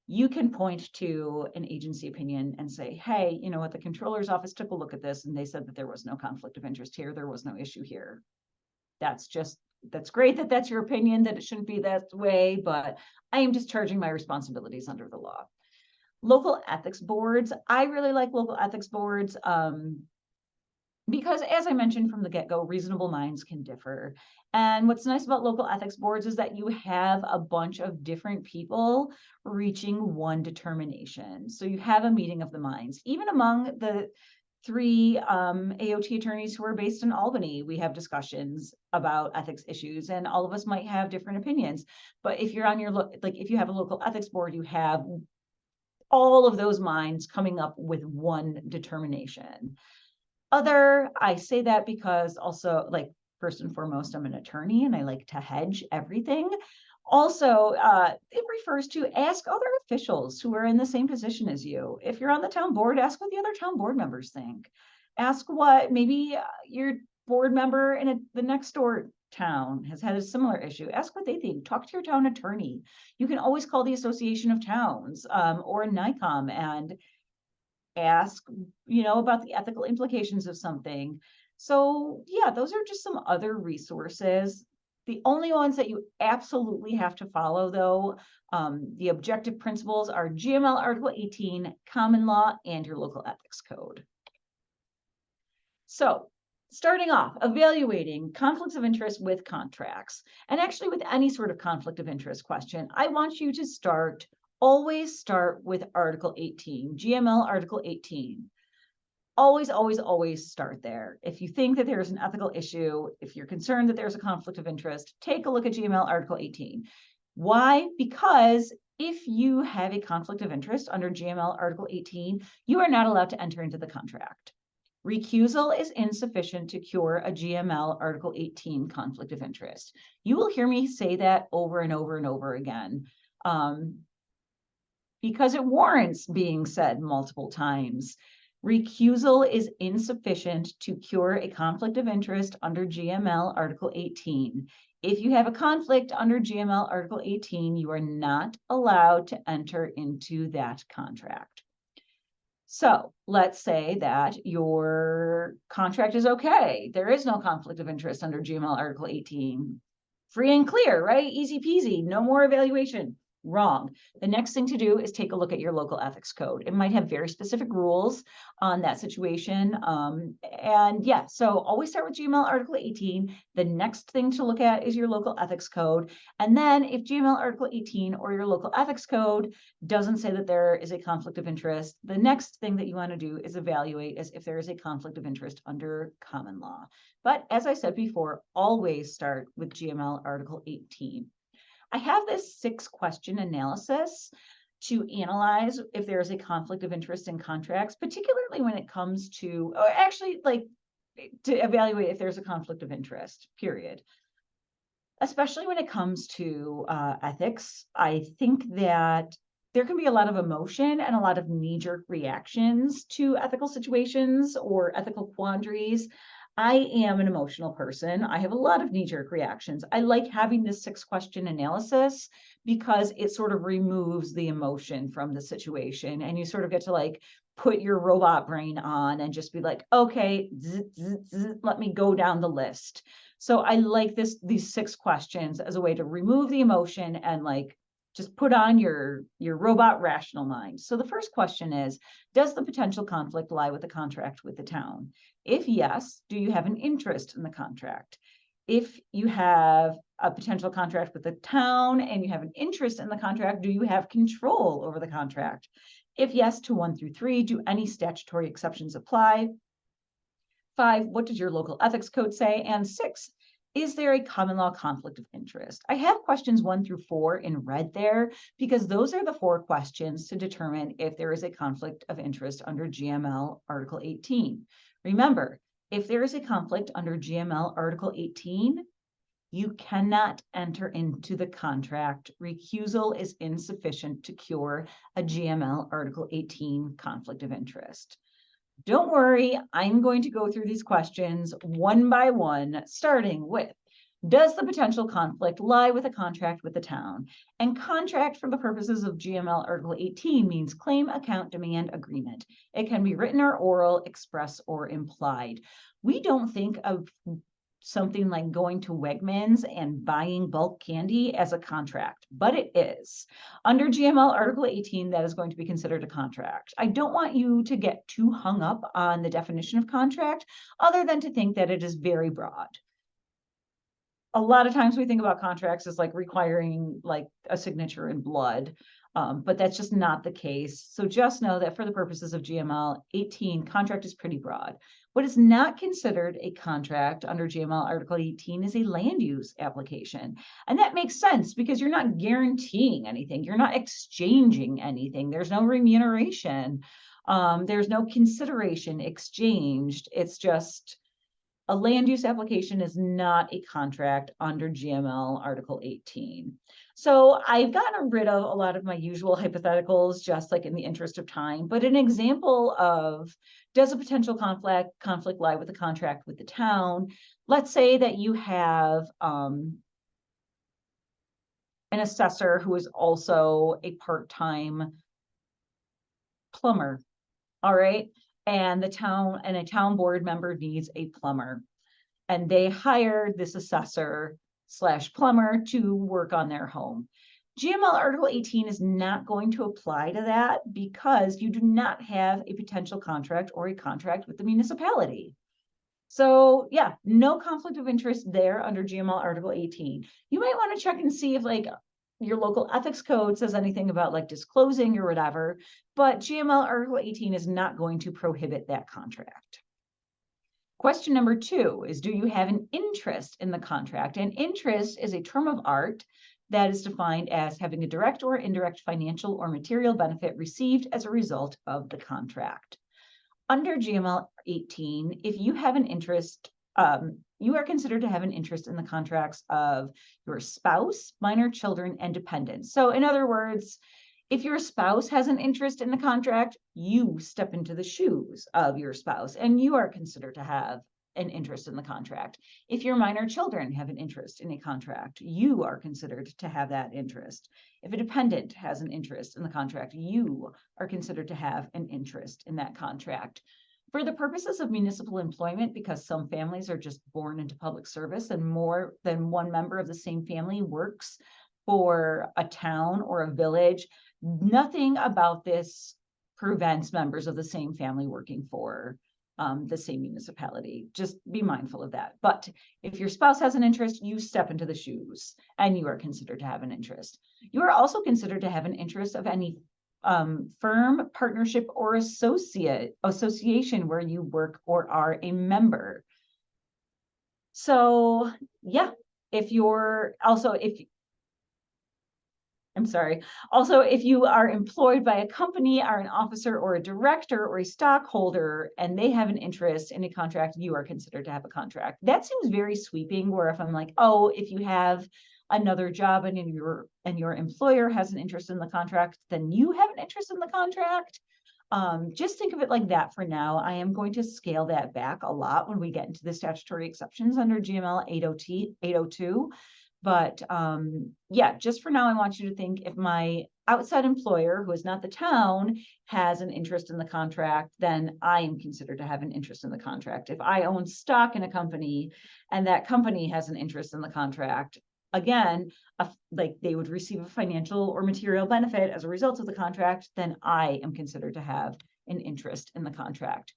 you can point to an agency opinion and say, hey, you know what, the controller's office took a look at this and they said that there was no conflict of interest here, there was no issue here. That's great that that's your opinion, that it shouldn't be that way, but I am discharging my responsibilities under the law. Local ethics boards. I really like local ethics boards because, as I mentioned from the get-go, reasonable minds can differ. And what's nice about local ethics boards is that you have a bunch of different people reaching one determination. So you have a meeting of the minds. Even among the 3 AOT attorneys who are based in Albany, we have discussions about ethics issues, and all of us might have different opinions. But if you're on your if you have a local ethics board, you have all of those minds coming up with one determination. I say that because also, first and foremost, I'm an attorney and I like to hedge everything. Also, it refers to ask other officials who are in the same position as you. If you're on the town board, ask what the other town board members think. Ask what maybe your board member in the next door town has had a similar issue, ask what they think. Talk to your town attorney. You can always call the Association of Towns or NICOM and ask, about the ethical implications of something. So yeah, those are just some other resources. The only ones that you absolutely have to follow, though, the objective principles are GML Article 18, common law, and your local ethics code. So starting off, evaluating conflicts of interest with contracts, and actually with any sort of conflict of interest question, I want you to always start with Article 18, GML Article 18. Always, always, always start there. If you think that there's an ethical issue, if you're concerned that there's a conflict of interest, take a look at GML Article 18. Why? Because if you have a conflict of interest under GML Article 18, you are not allowed to enter into the contract. Recusal is insufficient to cure a GML Article 18 conflict of interest. You will hear me say that over and over and over again, because it warrants being said multiple times. Recusal is insufficient to cure a conflict of interest under GML Article 18. If you have a conflict under GML Article 18, you are not allowed to enter into that contract. So let's say that your contract is okay. There is no conflict of interest under GML Article 18. Free and clear, right? Easy peasy, no more evaluation. Wrong. The next thing to do is take a look at your local ethics code. It might have very specific rules on that situation. And yeah, so always start with GML Article 18. The next thing to look at is your local ethics code. And then if GML Article 18 or your local ethics code doesn't say that there is a conflict of interest, the next thing that you want to do is evaluate as if there is a conflict of interest under common law. But as I said before, always start with GML Article 18. I have this 6-question analysis to analyze if there is a conflict of interest in contracts, particularly when it comes to, or actually like to evaluate if there's a conflict of interest, period. Especially when it comes to ethics, I think that there can be a lot of emotion and a lot of knee-jerk reactions to ethical situations or ethical quandaries. I am an emotional person. I have a lot of knee-jerk reactions. I like having this 6-question analysis because it sort of removes the emotion from the situation, and you sort of get to like put your robot brain on and just be like, okay, let me go down the list. So I like these 6 questions as a way to remove the emotion and like just put on your robot rational mind. So the first question is, does the potential conflict lie with the contract with the town? If yes, do you have an interest in the contract? If you have a potential contract with the town and you have an interest in the contract, do you have control over the contract? If yes to 1 through 3, do any statutory exceptions apply? 5, what does your local ethics code say? And 6, is there a common law conflict of interest? I have questions 1 through 4 in red there because those are the 4 questions to determine if there is a conflict of interest under GML Article 18. Remember, if there is a conflict under GML Article 18, you cannot enter into the contract. Recusal is insufficient to cure a GML Article 18 conflict of interest. Don't worry, I'm going to go through these questions one by one, starting with, does the potential conflict lie with a contract with the town? And contract for the purposes of GML Article 18 means claim, account, demand, agreement. It can be written or oral, express, or implied. We don't think of something like going to Wegmans and buying bulk candy as a contract, but it is. Under GML Article 18, that is going to be considered a contract. I don't want you to get too hung up on the definition of contract, other than to think that it is very broad. A lot of times we think about contracts as like requiring like a signature in blood, but that's just not the case. So just know that for the purposes of GML 18, contract is pretty broad. What is not considered a contract under GML Article 18 is a land use application. And that makes sense because you're not guaranteeing anything. You're not exchanging anything. There's no remuneration. There's no consideration exchanged. It's just A land use application is not a contract under GML Article 18. So I've gotten rid of a lot of my usual hypotheticals, just like in the interest of time, but an example of, does a potential conflict lie with the contract with the town? Let's say that you have an assessor who is also a part-time plumber, all right? And a town board member needs a plumber. And they hire this assessor / plumber to work on their home. GML Article 18 is not going to apply to that because you do not have a potential contract or a contract with the municipality. So yeah, no conflict of interest there under GML Article 18. You might want to check and see if like your local ethics code says anything about like disclosing or whatever, but GML Article 18 is not going to prohibit that contract. Question number 2 is, do you have an interest in the contract? An interest is a term of art that is defined as having a direct or indirect financial or material benefit received as a result of the contract. Under GML 18, if you have an interest, you are considered to have an interest in the contracts of your spouse, minor children, and dependents. So in other words, if your spouse has an interest in the contract, you step into the shoes of your spouse and you are considered to have an interest in the contract. If your minor children have an interest in a contract, you are considered to have that interest. If a dependent has an interest in the contract, you are considered to have an interest in that contract. For the purposes of municipal employment, because some families are just born into public service and more than one member of the same family works for a town or a village, nothing about this prevents members of the same family working for the same municipality. Just be mindful of that. But if your spouse has an interest, you step into the shoes and you are considered to have an interest. You are also considered to have an interest of any firm, partnership, or association where you work or are a member. So yeah, if you are employed by a company, are an officer or a director or a stockholder, and they have an interest in a contract, you are considered to have a contract. That seems very sweeping, where if I'm like, oh, if you have another job and your employer has an interest in the contract, then you have an interest in the contract. Just think of it like that for now. I am going to scale that back a lot when we get into the statutory exceptions under GML 802. But yeah, just for now, I want you to think, if my outside employer, who is not the town, has an interest in the contract, then I am considered to have an interest in the contract. If I own stock in a company and that company has an interest in the contract, again, like they would receive a financial or material benefit as a result of the contract, then I am considered to have an interest in the contract.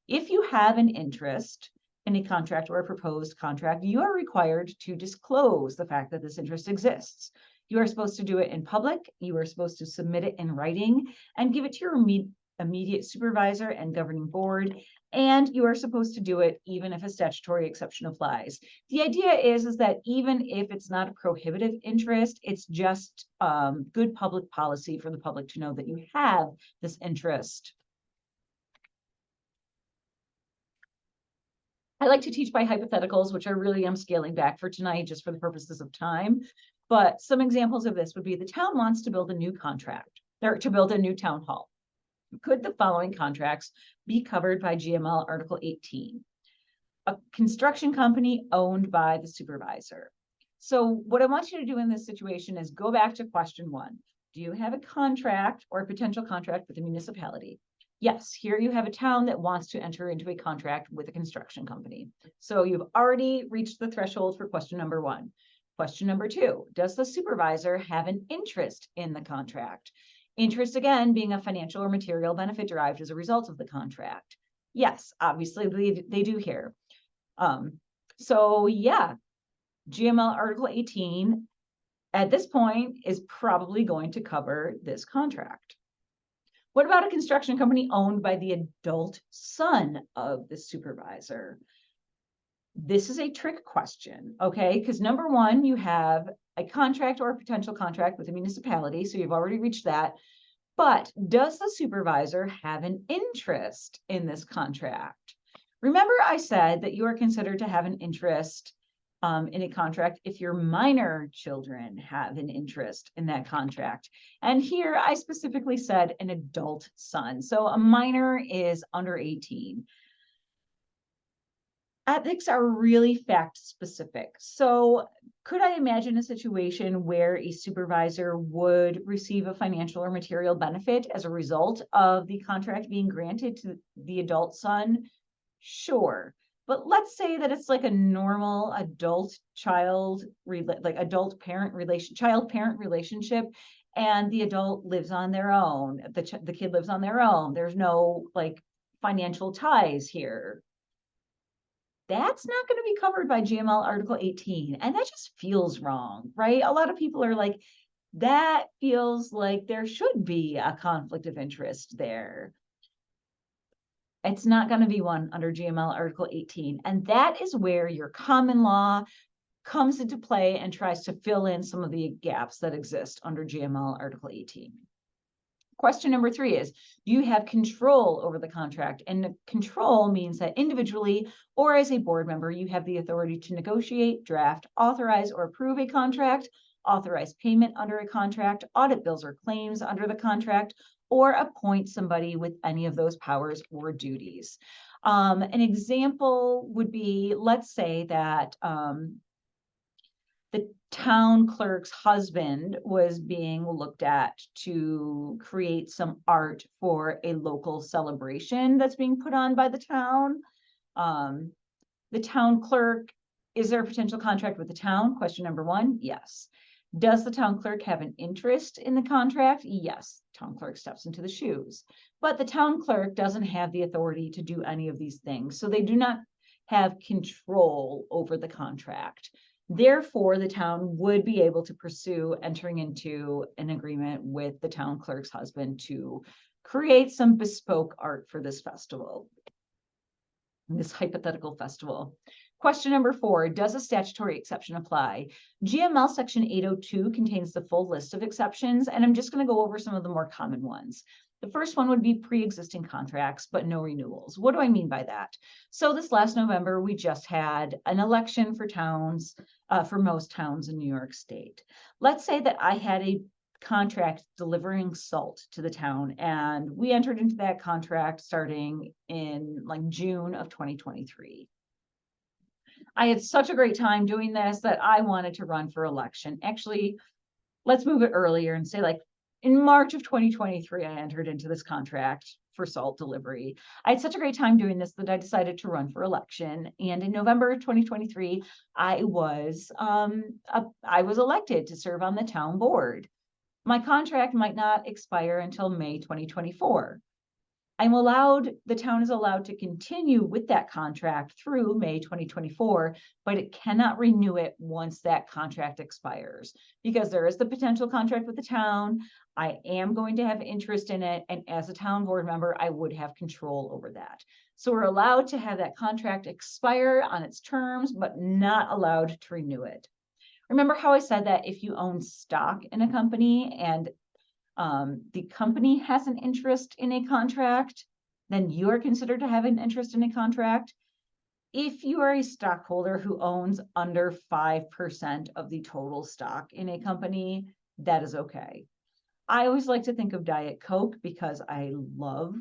If you have an interest in a contract or a proposed contract, you are required to disclose the fact that this interest exists. You are supposed to do it in public. You are supposed to submit it in writing and give it to your immediate supervisor and governing board. And you are supposed to do it even if a statutory exception applies. The idea is that even if it's not a prohibitive interest, it's just good public policy for the public to know that you have this interest. I like to teach by hypotheticals, which I really am scaling back for tonight just for the purposes of time. But some examples of this would be, the town wants to build a new contract, or to build a new town hall. Could the following contracts be covered by GML Article 18? A construction company owned by the supervisor. So what I want you to do in this situation is go back to question 1. Do you have a contract or a potential contract with the municipality? Yes, here you have a town that wants to enter into a contract with a construction company. So you've already reached the threshold for question number 1. Question number 2, does the supervisor have an interest in the contract? Interest, again, being a financial or material benefit derived as a result of the contract. Yes, obviously they do here. So yeah, GML Article 18 at this point is probably going to cover this contract. What about a construction company owned by the adult son of the supervisor? This is a trick question, okay? Because number 1, you have a contract or a potential contract with a municipality, so you've already reached that. But does the supervisor have an interest in this contract? Remember I said that you are considered to have an interest in a contract if your minor children have an interest in that contract. And here I specifically said an adult son. So a minor is under 18. Ethics are really fact specific. So could I imagine a situation where a supervisor would receive a financial or material benefit as a result of the contract being granted to the adult son? Sure. But let's say that it's like a normal adult child, like adult parent relation, child parent relationship, and the adult lives on their own. The kid lives on their own. There's no like financial ties here. That's not going to be covered by GML Article 18. And that just feels wrong, right? A lot of people are like, that feels like there should be a conflict of interest there. It's not going to be one under GML Article 18. And that is where your common law comes into play and tries to fill in some of the gaps that exist under GML Article 18. Question number 3 is, do you have control over the contract? And control means that individually or as a board member, you have the authority to negotiate, draft, authorize, or approve a contract, authorize payment under a contract, audit bills or claims under the contract, or appoint somebody with any of those powers or duties. An example would be, let's say that the town clerk's husband was being looked at to create some art for a local celebration that's being put on by the town. The town clerk, is there a potential contract with the town? Question number 1, yes. Does the town clerk have an interest in the contract? Yes, town clerk steps into the shoes. But the town clerk doesn't have the authority to do any of these things. So they do not have control over the contract. Therefore, the town would be able to pursue entering into an agreement with the town clerk's husband to create some bespoke art for this festival, this hypothetical festival. Question number 4, does a statutory exception apply? GML section 802 contains the full list of exceptions, and I'm just going to go over some of the more common ones. The first one would be pre-existing contracts, but no renewals. What do I mean by that? So this last November, we just had an election for towns, for most towns in New York State. Let's say that I had a contract delivering salt to the town, and we entered into that contract starting in like June of 2023. I had such a great time doing this that I wanted to run for election. Actually, let's move it earlier and say like in March of 2023, I entered into this contract for salt delivery. I had such a great time doing this that I decided to run for election. And in November 2023, I was elected to serve on the town board. My contract might not expire until May 2024. The town is allowed to continue with that contract through May 2024, but it cannot renew it once that contract expires because there is the potential contract with the town. I am going to have interest in it. And as a town board member, I would have control over that. So we're allowed to have that contract expire on its terms, but not allowed to renew it. Remember how I said that if you own stock in a company and the company has an interest in a contract, then you're considered to have an interest in a contract. If you are a stockholder who owns under 5% of the total stock in a company, that is okay. I always like to think of Diet Coke because I love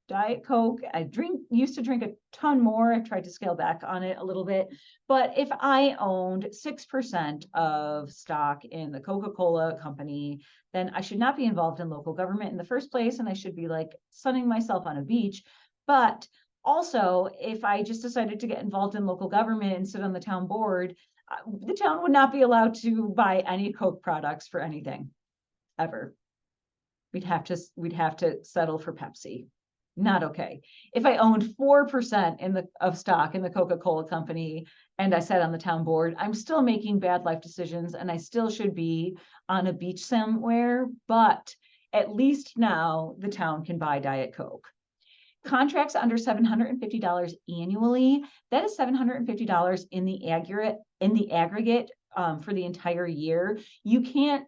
Diet Coke. I used to drink a ton more. I've tried to scale back on it a little bit. But if I owned 6% of stock in the Coca-Cola company, then I should not be involved in local government in the first place. And I should be like sunning myself on a beach. But also, if I just decided to get involved in local government and sit on the town board, the town would not be allowed to buy any Coke products for anything ever. We'd have to settle for Pepsi. Not okay. If I owned 4% of stock in the Coca-Cola company and I sat on the town board, I'm still making bad life decisions and I still should be on a beach somewhere, but at least now the town can buy Diet Coke. Contracts under $750 annually, that is $750 in the aggregate for the entire year. You can't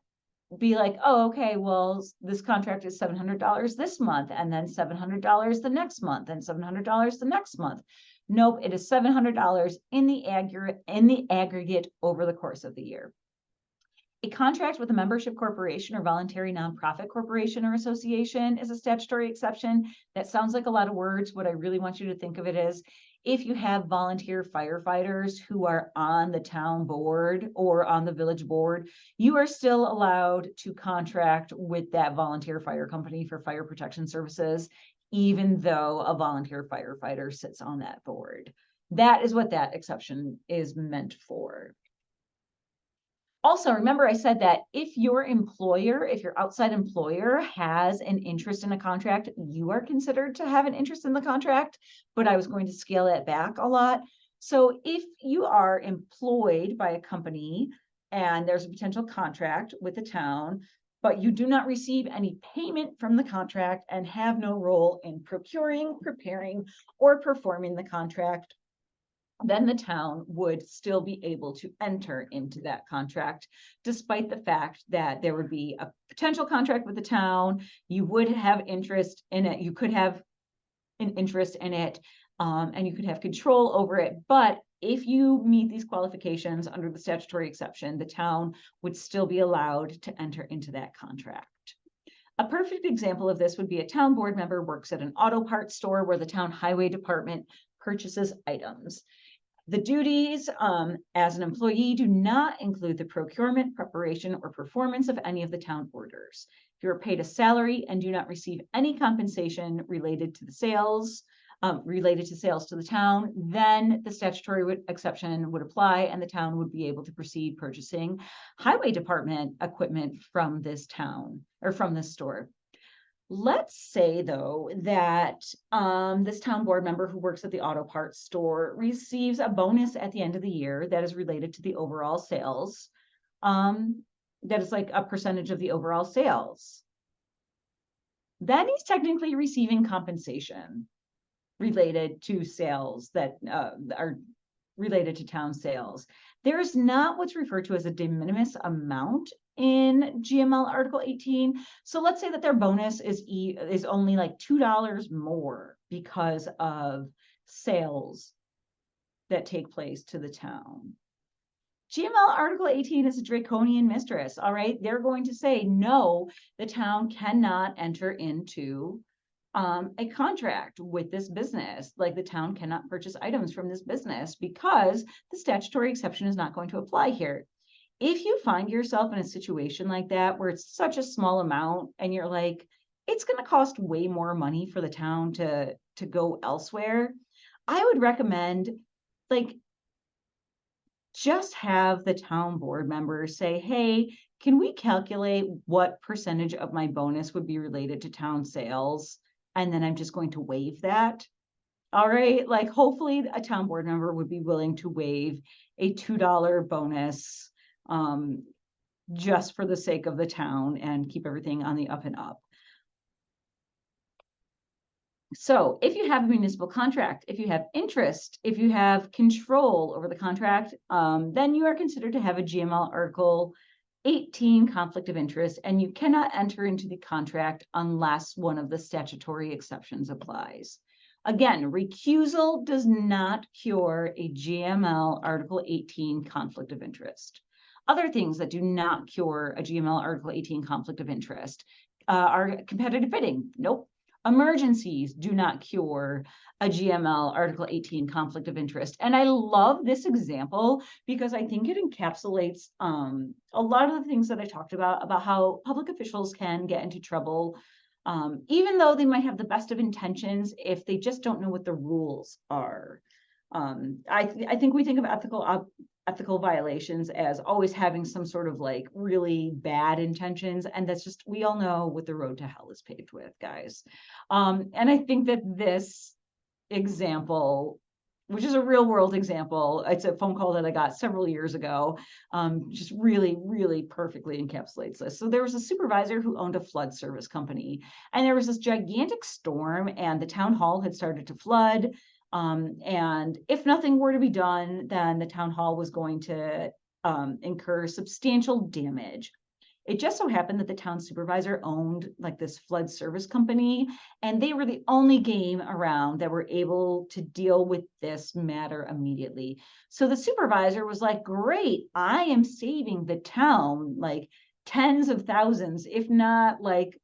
be like, oh, okay, well, this contract is $700 this month, and then $700 the next month, and $700 the next month. Nope, it is $700 in the aggregate over the course of the year. A contract with a membership corporation or voluntary nonprofit corporation or association is a statutory exception. That sounds like a lot of words. What I really want you to think of it is, if you have volunteer firefighters who are on the town board or on the village board, you are still allowed to contract with that volunteer fire company for fire protection services, even though a volunteer firefighter sits on that board. That is what that exception is meant for. Also, remember I said that if your outside employer has an interest in a contract, you are considered to have an interest in the contract, but I was going to scale that back a lot. So if you are employed by a company and there's a potential contract with the town, but you do not receive any payment from the contract and have no role in procuring, preparing, or performing the contract, then the town would still be able to enter into that contract, despite the fact that there would be a potential contract with the town. You would have interest in it. You could have an interest in it, and you could have control over it. But if you meet these qualifications under the statutory exception, the town would still be allowed to enter into that contract. A perfect example of this would be a town board member works at an auto parts store where the town highway department purchases items. The duties as an employee do not include the procurement, preparation, or performance of any of the town orders. If you are paid a salary and do not receive any compensation related to the sales, to the town, then the statutory exception would apply and the town would be able to proceed purchasing highway department equipment from this town or from this store. Let's say, though, that this town board member who works at the auto parts store receives a bonus at the end of the year that is related to the overall sales. That is like a percentage of the overall sales. Then he's technically receiving compensation related to sales that are related to town sales. There's not what's referred to as a de minimis amount in GML Article 18. So let's say that their bonus is only like $2 more because of sales that take place to the town. GML Article 18 is a draconian mistress, all right? They're going to say, no, the town cannot enter into a contract with this business. Like, the town cannot purchase items from this business because the statutory exception is not going to apply here. If you find yourself in a situation like that, where it's such a small amount and you're like, it's going to cost way more money for the town to go elsewhere, I would recommend, like, just have the town board members say, hey, can we calculate what percentage of my bonus would be related to town sales? And then I'm just going to waive that. All right, like, hopefully a town board member would be willing to waive a $2 bonus just for the sake of the town and keep everything on the up and up. So if you have a municipal contract, if you have interest, if you have control over the contract, then you are considered to have a GML Article 18 conflict of interest, and you cannot enter into the contract unless one of the statutory exceptions applies. Again, recusal does not cure a GML Article 18 conflict of interest. Other things that do not cure a GML Article 18 conflict of interest are competitive bidding. Nope. Emergencies do not cure a GML Article 18 conflict of interest. And I love this example because I think it encapsulates a lot of the things that I talked about how public officials can get into trouble, even though they might have the best of intentions, if they just don't know what the rules are. I think we think of ethical violations as always having some sort of like really bad intentions, and that's just, we all know what the road to hell is paved with, guys. And I think that this example, which is a real world example, it's a phone call that I got several years ago, just really, really perfectly encapsulates this. So there was a supervisor who owned a flood service company, and there was this gigantic storm, and the town hall had started to flood. And if nothing were to be done, then the town hall was going to incur substantial damage. It just so happened that the town supervisor owned like this flood service company, and they were the only game around that were able to deal with this matter immediately. So the supervisor was like, great, I am saving the town like tens of thousands, if not like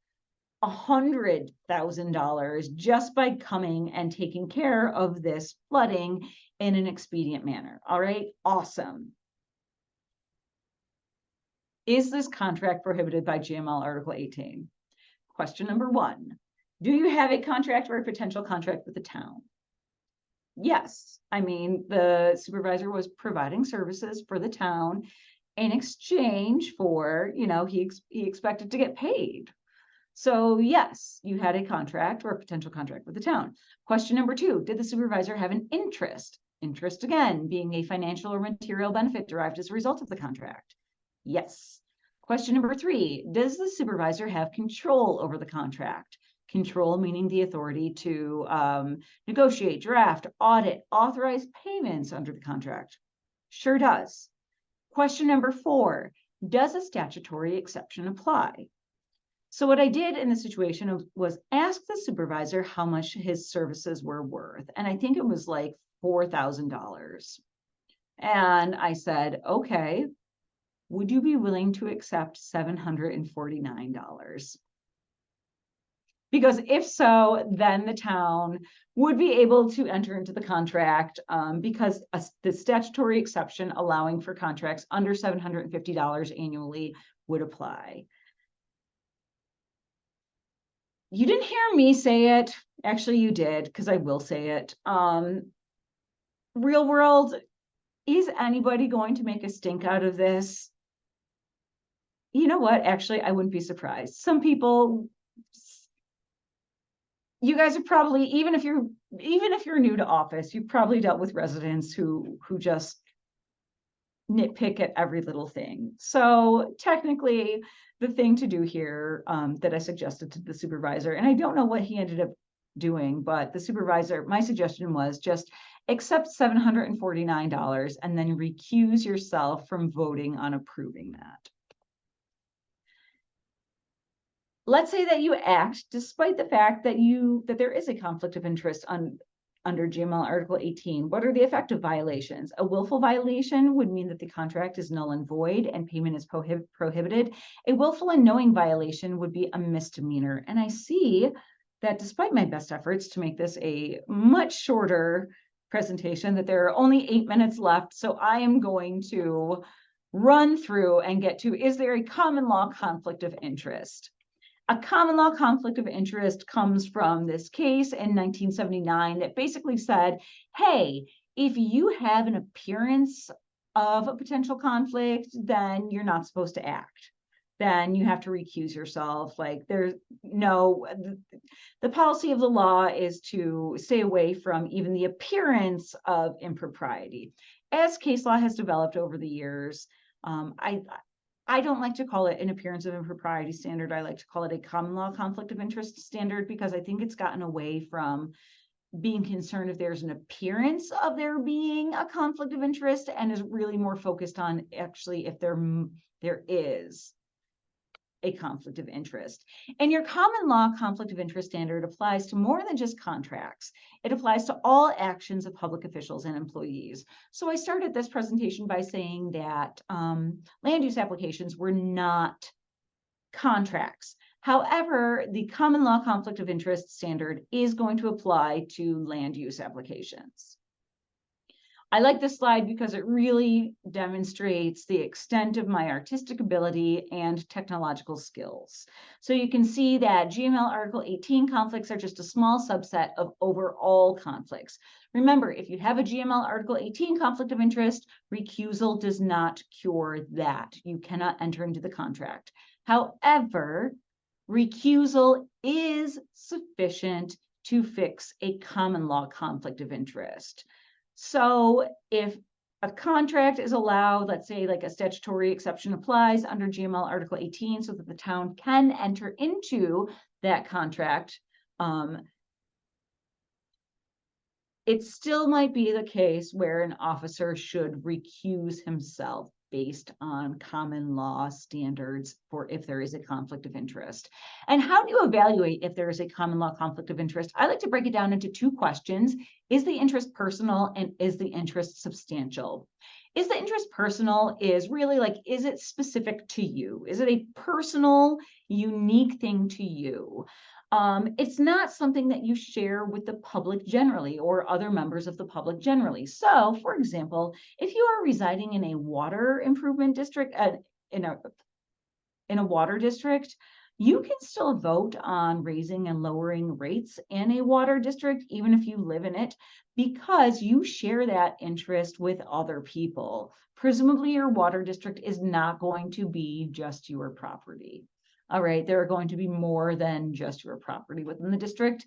$100,000 just by coming and taking care of this flooding in an expedient manner. All right, awesome. Is this contract prohibited by GML Article 18? Question number 1. Do you have a contract or a potential contract with the town? Yes. I mean, the supervisor was providing services for the town in exchange for, he expected to get paid. So yes, you had a contract or a potential contract with the town. Question number 2, did the supervisor have an interest? Interest, again, being a financial or material benefit derived as a result of the contract. Yes. Question number 3, does the supervisor have control over the contract? Control meaning the authority to negotiate, draft, audit, authorize payments under the contract. Sure does. Question number 4, does a statutory exception apply? So what I did in this situation was ask the supervisor how much his services were worth. And I think it was like $4,000. And I said, okay, would you be willing to accept $749? Because if so, then the town would be able to enter into the contract because the statutory exception allowing for contracts under $750 annually would apply. You didn't hear me say it. Actually, you did, because I will say it. Real world, is anybody going to make a stink out of this? You know what? Actually, I wouldn't be surprised. Some people, you guys are probably, even if you're new to office, you've probably dealt with residents who just nitpick at every little thing. So technically, the thing to do here that I suggested to the supervisor, and I don't know what he ended up doing, but the supervisor, my suggestion was just accept $749 and then recuse yourself from voting on approving that. Let's say that you act despite the fact that there is a conflict of interest under GML Article 18. What are the effective violations? A willful violation would mean that the contract is null and void and payment is prohibited. A willful and knowing violation would be a misdemeanor. And I see that despite my best efforts to make this a much shorter presentation, that there are only 8 minutes left. So I am going to run through and get to, is there a common law conflict of interest? A common law conflict of interest comes from this case in 1979 that basically said, hey, if you have an appearance of a potential conflict, then you're not supposed to act. Then you have to recuse yourself. Like the policy of the law is to stay away from even the appearance of impropriety. As case law has developed over the years, I don't like to call it an appearance of impropriety standard. I like to call it a common law conflict of interest standard because I think it's gotten away from being concerned if there's an appearance of there being a conflict of interest and is really more focused on actually if there is a conflict of interest. And your common law conflict of interest standard applies to more than just contracts. It applies to all actions of public officials and employees. So I started this presentation by saying that land use applications were not contracts. However, the common law conflict of interest standard is going to apply to land use applications. I like this slide because it really demonstrates the extent of my artistic ability and technological skills. So you can see that GML Article 18 conflicts are just a small subset of overall conflicts. Remember, if you have a GML Article 18 conflict of interest, recusal does not cure that. You cannot enter into the contract. However, recusal is sufficient to fix a common law conflict of interest. So if a contract is allowed, let's say like a statutory exception applies under GML Article 18 so that the town can enter into that contract, it still might be the case where an officer should recuse himself based on common law standards for if there is a conflict of interest. And how do you evaluate if there is a common law conflict of interest? I like to break it down into two questions. Is the interest personal, and is the interest substantial? Is the interest personal is really like, is it specific to you? Is it a personal, unique thing to you? It's not something that you share with the public generally or other members of the public generally. So, for example, if you are residing in a water improvement district, in a water district, you can still vote on raising and lowering rates in a water district, even if you live in it, because you share that interest with other people. Presumably, your water district is not going to be just your property. All right, there are going to be more than just your property within the district.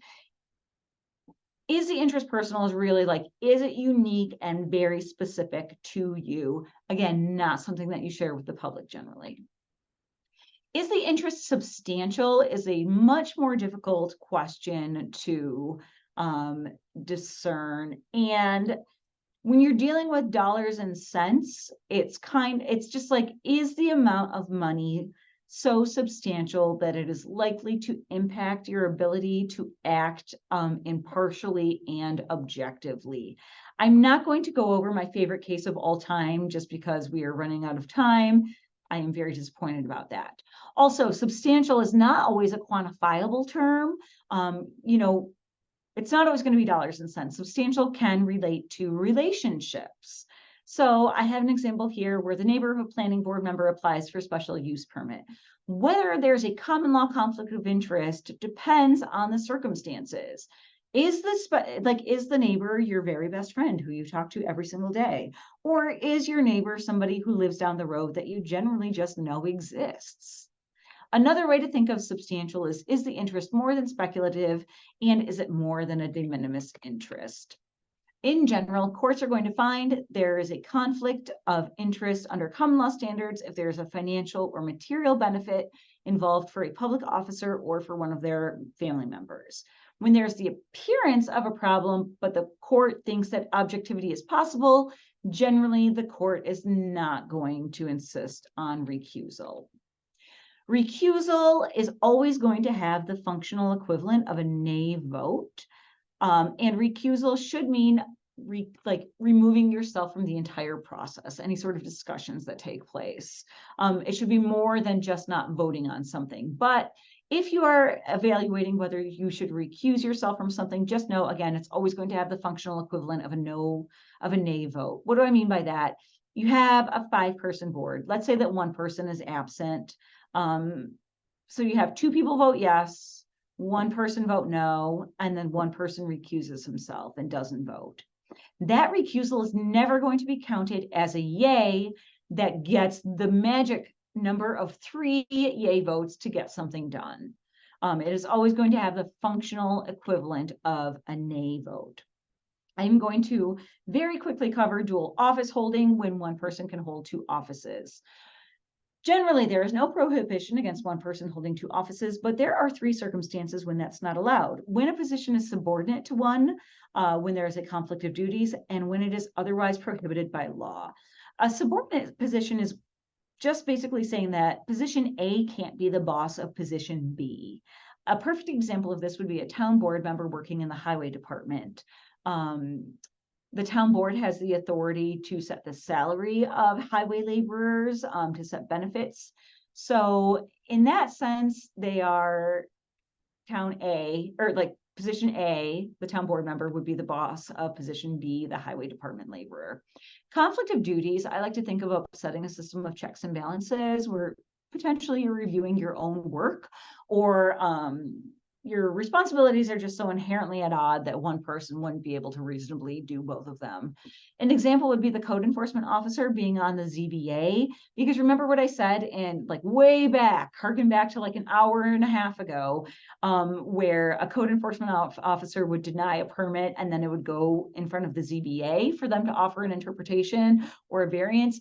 Is the interest personal is really like, is it unique and very specific to you? Again, not something that you share with the public generally. Is the interest substantial is a much more difficult question to discern. And when you're dealing with dollars and cents, it's just like, is the amount of money so substantial that it is likely to impact your ability to act impartially and objectively? I'm not going to go over my favorite case of all time just because we are running out of time. I am very disappointed about that. Also, substantial is not always a quantifiable term. It's not always going to be dollars and cents. Substantial can relate to relationships. So I have an example here where the neighborhood planning board member applies for a special use permit. Whether there's a common law conflict of interest depends on the circumstances. Is the neighbor your very best friend who you talk to every single day? Or is your neighbor somebody who lives down the road that you generally just know exists? Another way to think of substantial is the interest more than speculative, and is it more than a de minimis interest? In general, courts are going to find there is a conflict of interest under common law standards if there is a financial or material benefit involved for a public officer or for one of their family members. When there's the appearance of a problem, but the court thinks that objectivity is possible, generally the court is not going to insist on recusal. Recusal is always going to have the functional equivalent of a nay vote. And recusal should mean removing yourself from the entire process, any sort of discussions that take place. It should be more than just not voting on something. But if you are evaluating whether you should recuse yourself from something, just know, again, it's always going to have the functional equivalent of a nay vote. What do I mean by that? You have a 5-person board. Let's say that one person is absent. So you have 2 people vote yes, 1 person vote no, and then 1 person recuses himself and doesn't vote. That recusal is never going to be counted as a yay that gets the magic number of 3 yay votes to get something done. It is always going to have the functional equivalent of a nay vote. I'm going to very quickly cover dual office holding when one person can hold 2 offices. Generally, there is no prohibition against one person holding 2 offices, but there are 3 circumstances when that's not allowed. When a position is subordinate to one, when there is a conflict of duties, and when it is otherwise prohibited by law. A subordinate position is just basically saying that position A can't be the boss of position B. A perfect example of this would be a town board member working in the highway department. The town board has the authority to set the salary of highway laborers, to set benefits. So in that sense, they are town A, or like position A, the town board member would be the boss of position B, the highway department laborer. Conflict of duties, I like to think of setting a system of checks and balances where potentially you're reviewing your own work, or your responsibilities are just so inherently at odds that one person wouldn't be able to reasonably do both of them. An example would be the code enforcement officer being on the ZBA, because remember what I said in way back, harken back to an hour and a half ago, where a code enforcement officer would deny a permit and then it would go in front of the ZBA for them to offer an interpretation or a variance.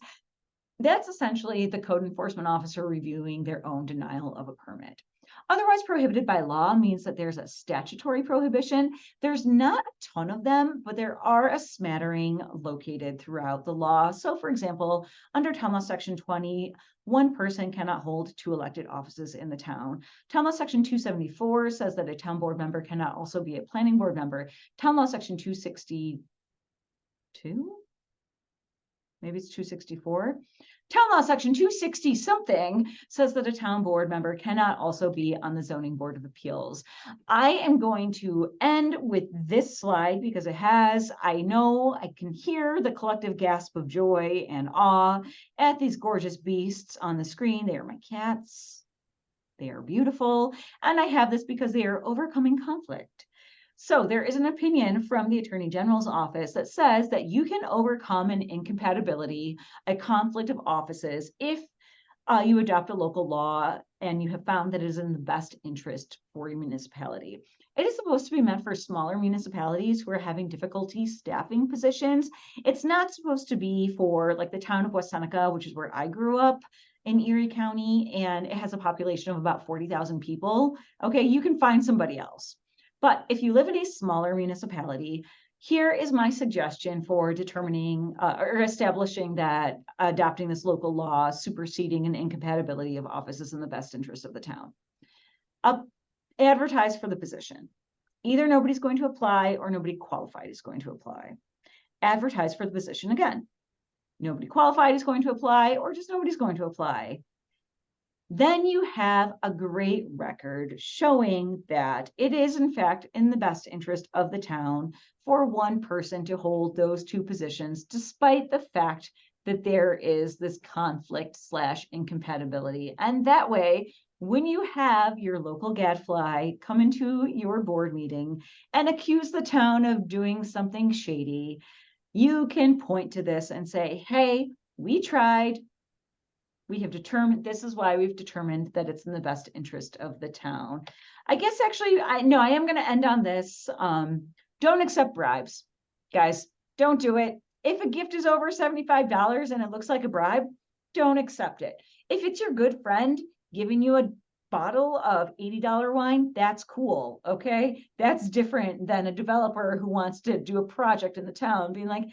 That's essentially the code enforcement officer reviewing their own denial of a permit. Otherwise prohibited by law means that there's a statutory prohibition. There's not a ton of them, but there are a smattering located throughout the law. So for example, under Town Law Section 20, one person cannot hold 2 elected offices in the town. Town Law Section 274 says that a town board member cannot also be a planning board member. Town Law Section 262? Maybe it's 264. Town Law Section 260 something says that a town board member cannot also be on the Zoning Board of Appeals. I am going to end with this slide because I know I can hear the collective gasp of joy and awe at these gorgeous beasts on the screen. They are my cats. They are beautiful. And I have this because they are overcoming conflict. So there is an opinion from the Attorney General's office that says that you can overcome an incompatibility, a conflict of offices, if you adopt a local law and you have found that it is in the best interest for your municipality. It is supposed to be meant for smaller municipalities who are having difficulty staffing positions. It's not supposed to be for like the town of West Seneca, which is where I grew up in Erie County, and it has a population of about 40,000 people. Okay, you can find somebody else. But if you live in a smaller municipality, here is my suggestion for determining or establishing that adopting this local law, superseding an incompatibility of offices in the best interest of the town. Advertise for the position. Either nobody's going to apply or nobody qualified is going to apply. Advertise for the position again. Nobody qualified is going to apply, or just nobody's going to apply. Then you have a great record showing that it is in fact in the best interest of the town for one person to hold those 2 positions, despite the fact that there is this conflict / incompatibility. And that way, when you have your local gadfly come into your board meeting and accuse the town of doing something shady, you can point to this and say, hey, we tried. We have determined, this is why we've determined that it's in the best interest of the town. I guess actually, I am going to end on this. Don't accept bribes, guys. Don't do it. If a gift is over $75 and it looks like a bribe, don't accept it. If it's your good friend giving you a bottle of $80 wine, that's cool, okay? That's different than a developer who wants to do a project in the town being like,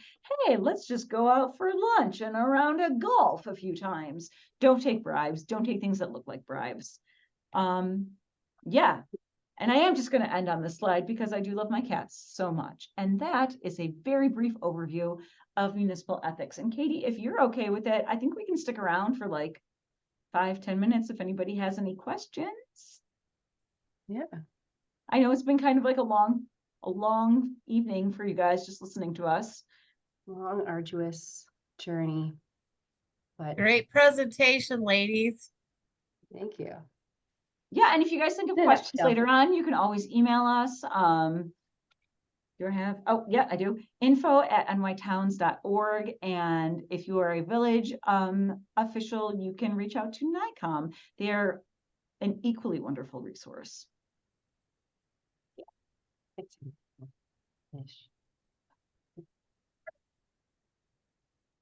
hey, let's just go out for lunch and a round of golf a few times. Don't take bribes. Don't take things that look like bribes. Yeah. And I am just going to end on this slide because I do love my cats so much. And that is a very brief overview of municipal ethics. And Katie, if you're okay with it, I think we can stick around for like 5-10 minutes if anybody has any questions. Yeah. I know it's been kind of like a long evening for you guys just listening to us. Long, arduous journey. But Great presentation, ladies. thank you. Yeah, and if you guys think of In a questions nutshell. later on, you can always email us. Oh yeah, I do. info@nytowns.org. And if you are a village official, you can reach out to NICOM. They're an equally wonderful resource.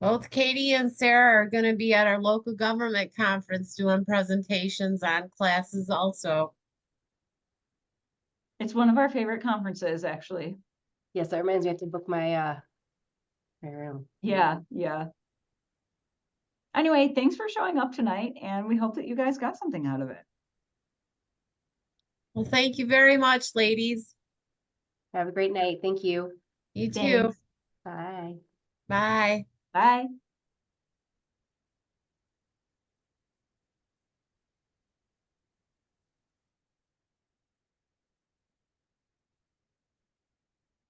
Both Katie and Sarah are going to be at our local government conference doing presentations on classes also. It's one of our favorite conferences, actually. Yes, that reminds me, I have to book my room. Yeah. Anyway, thanks for showing up tonight, and we hope that you guys got something out of it. Well, thank you very much, ladies. Have a great night. Thank you. You too. Thanks. Bye. Bye. Bye.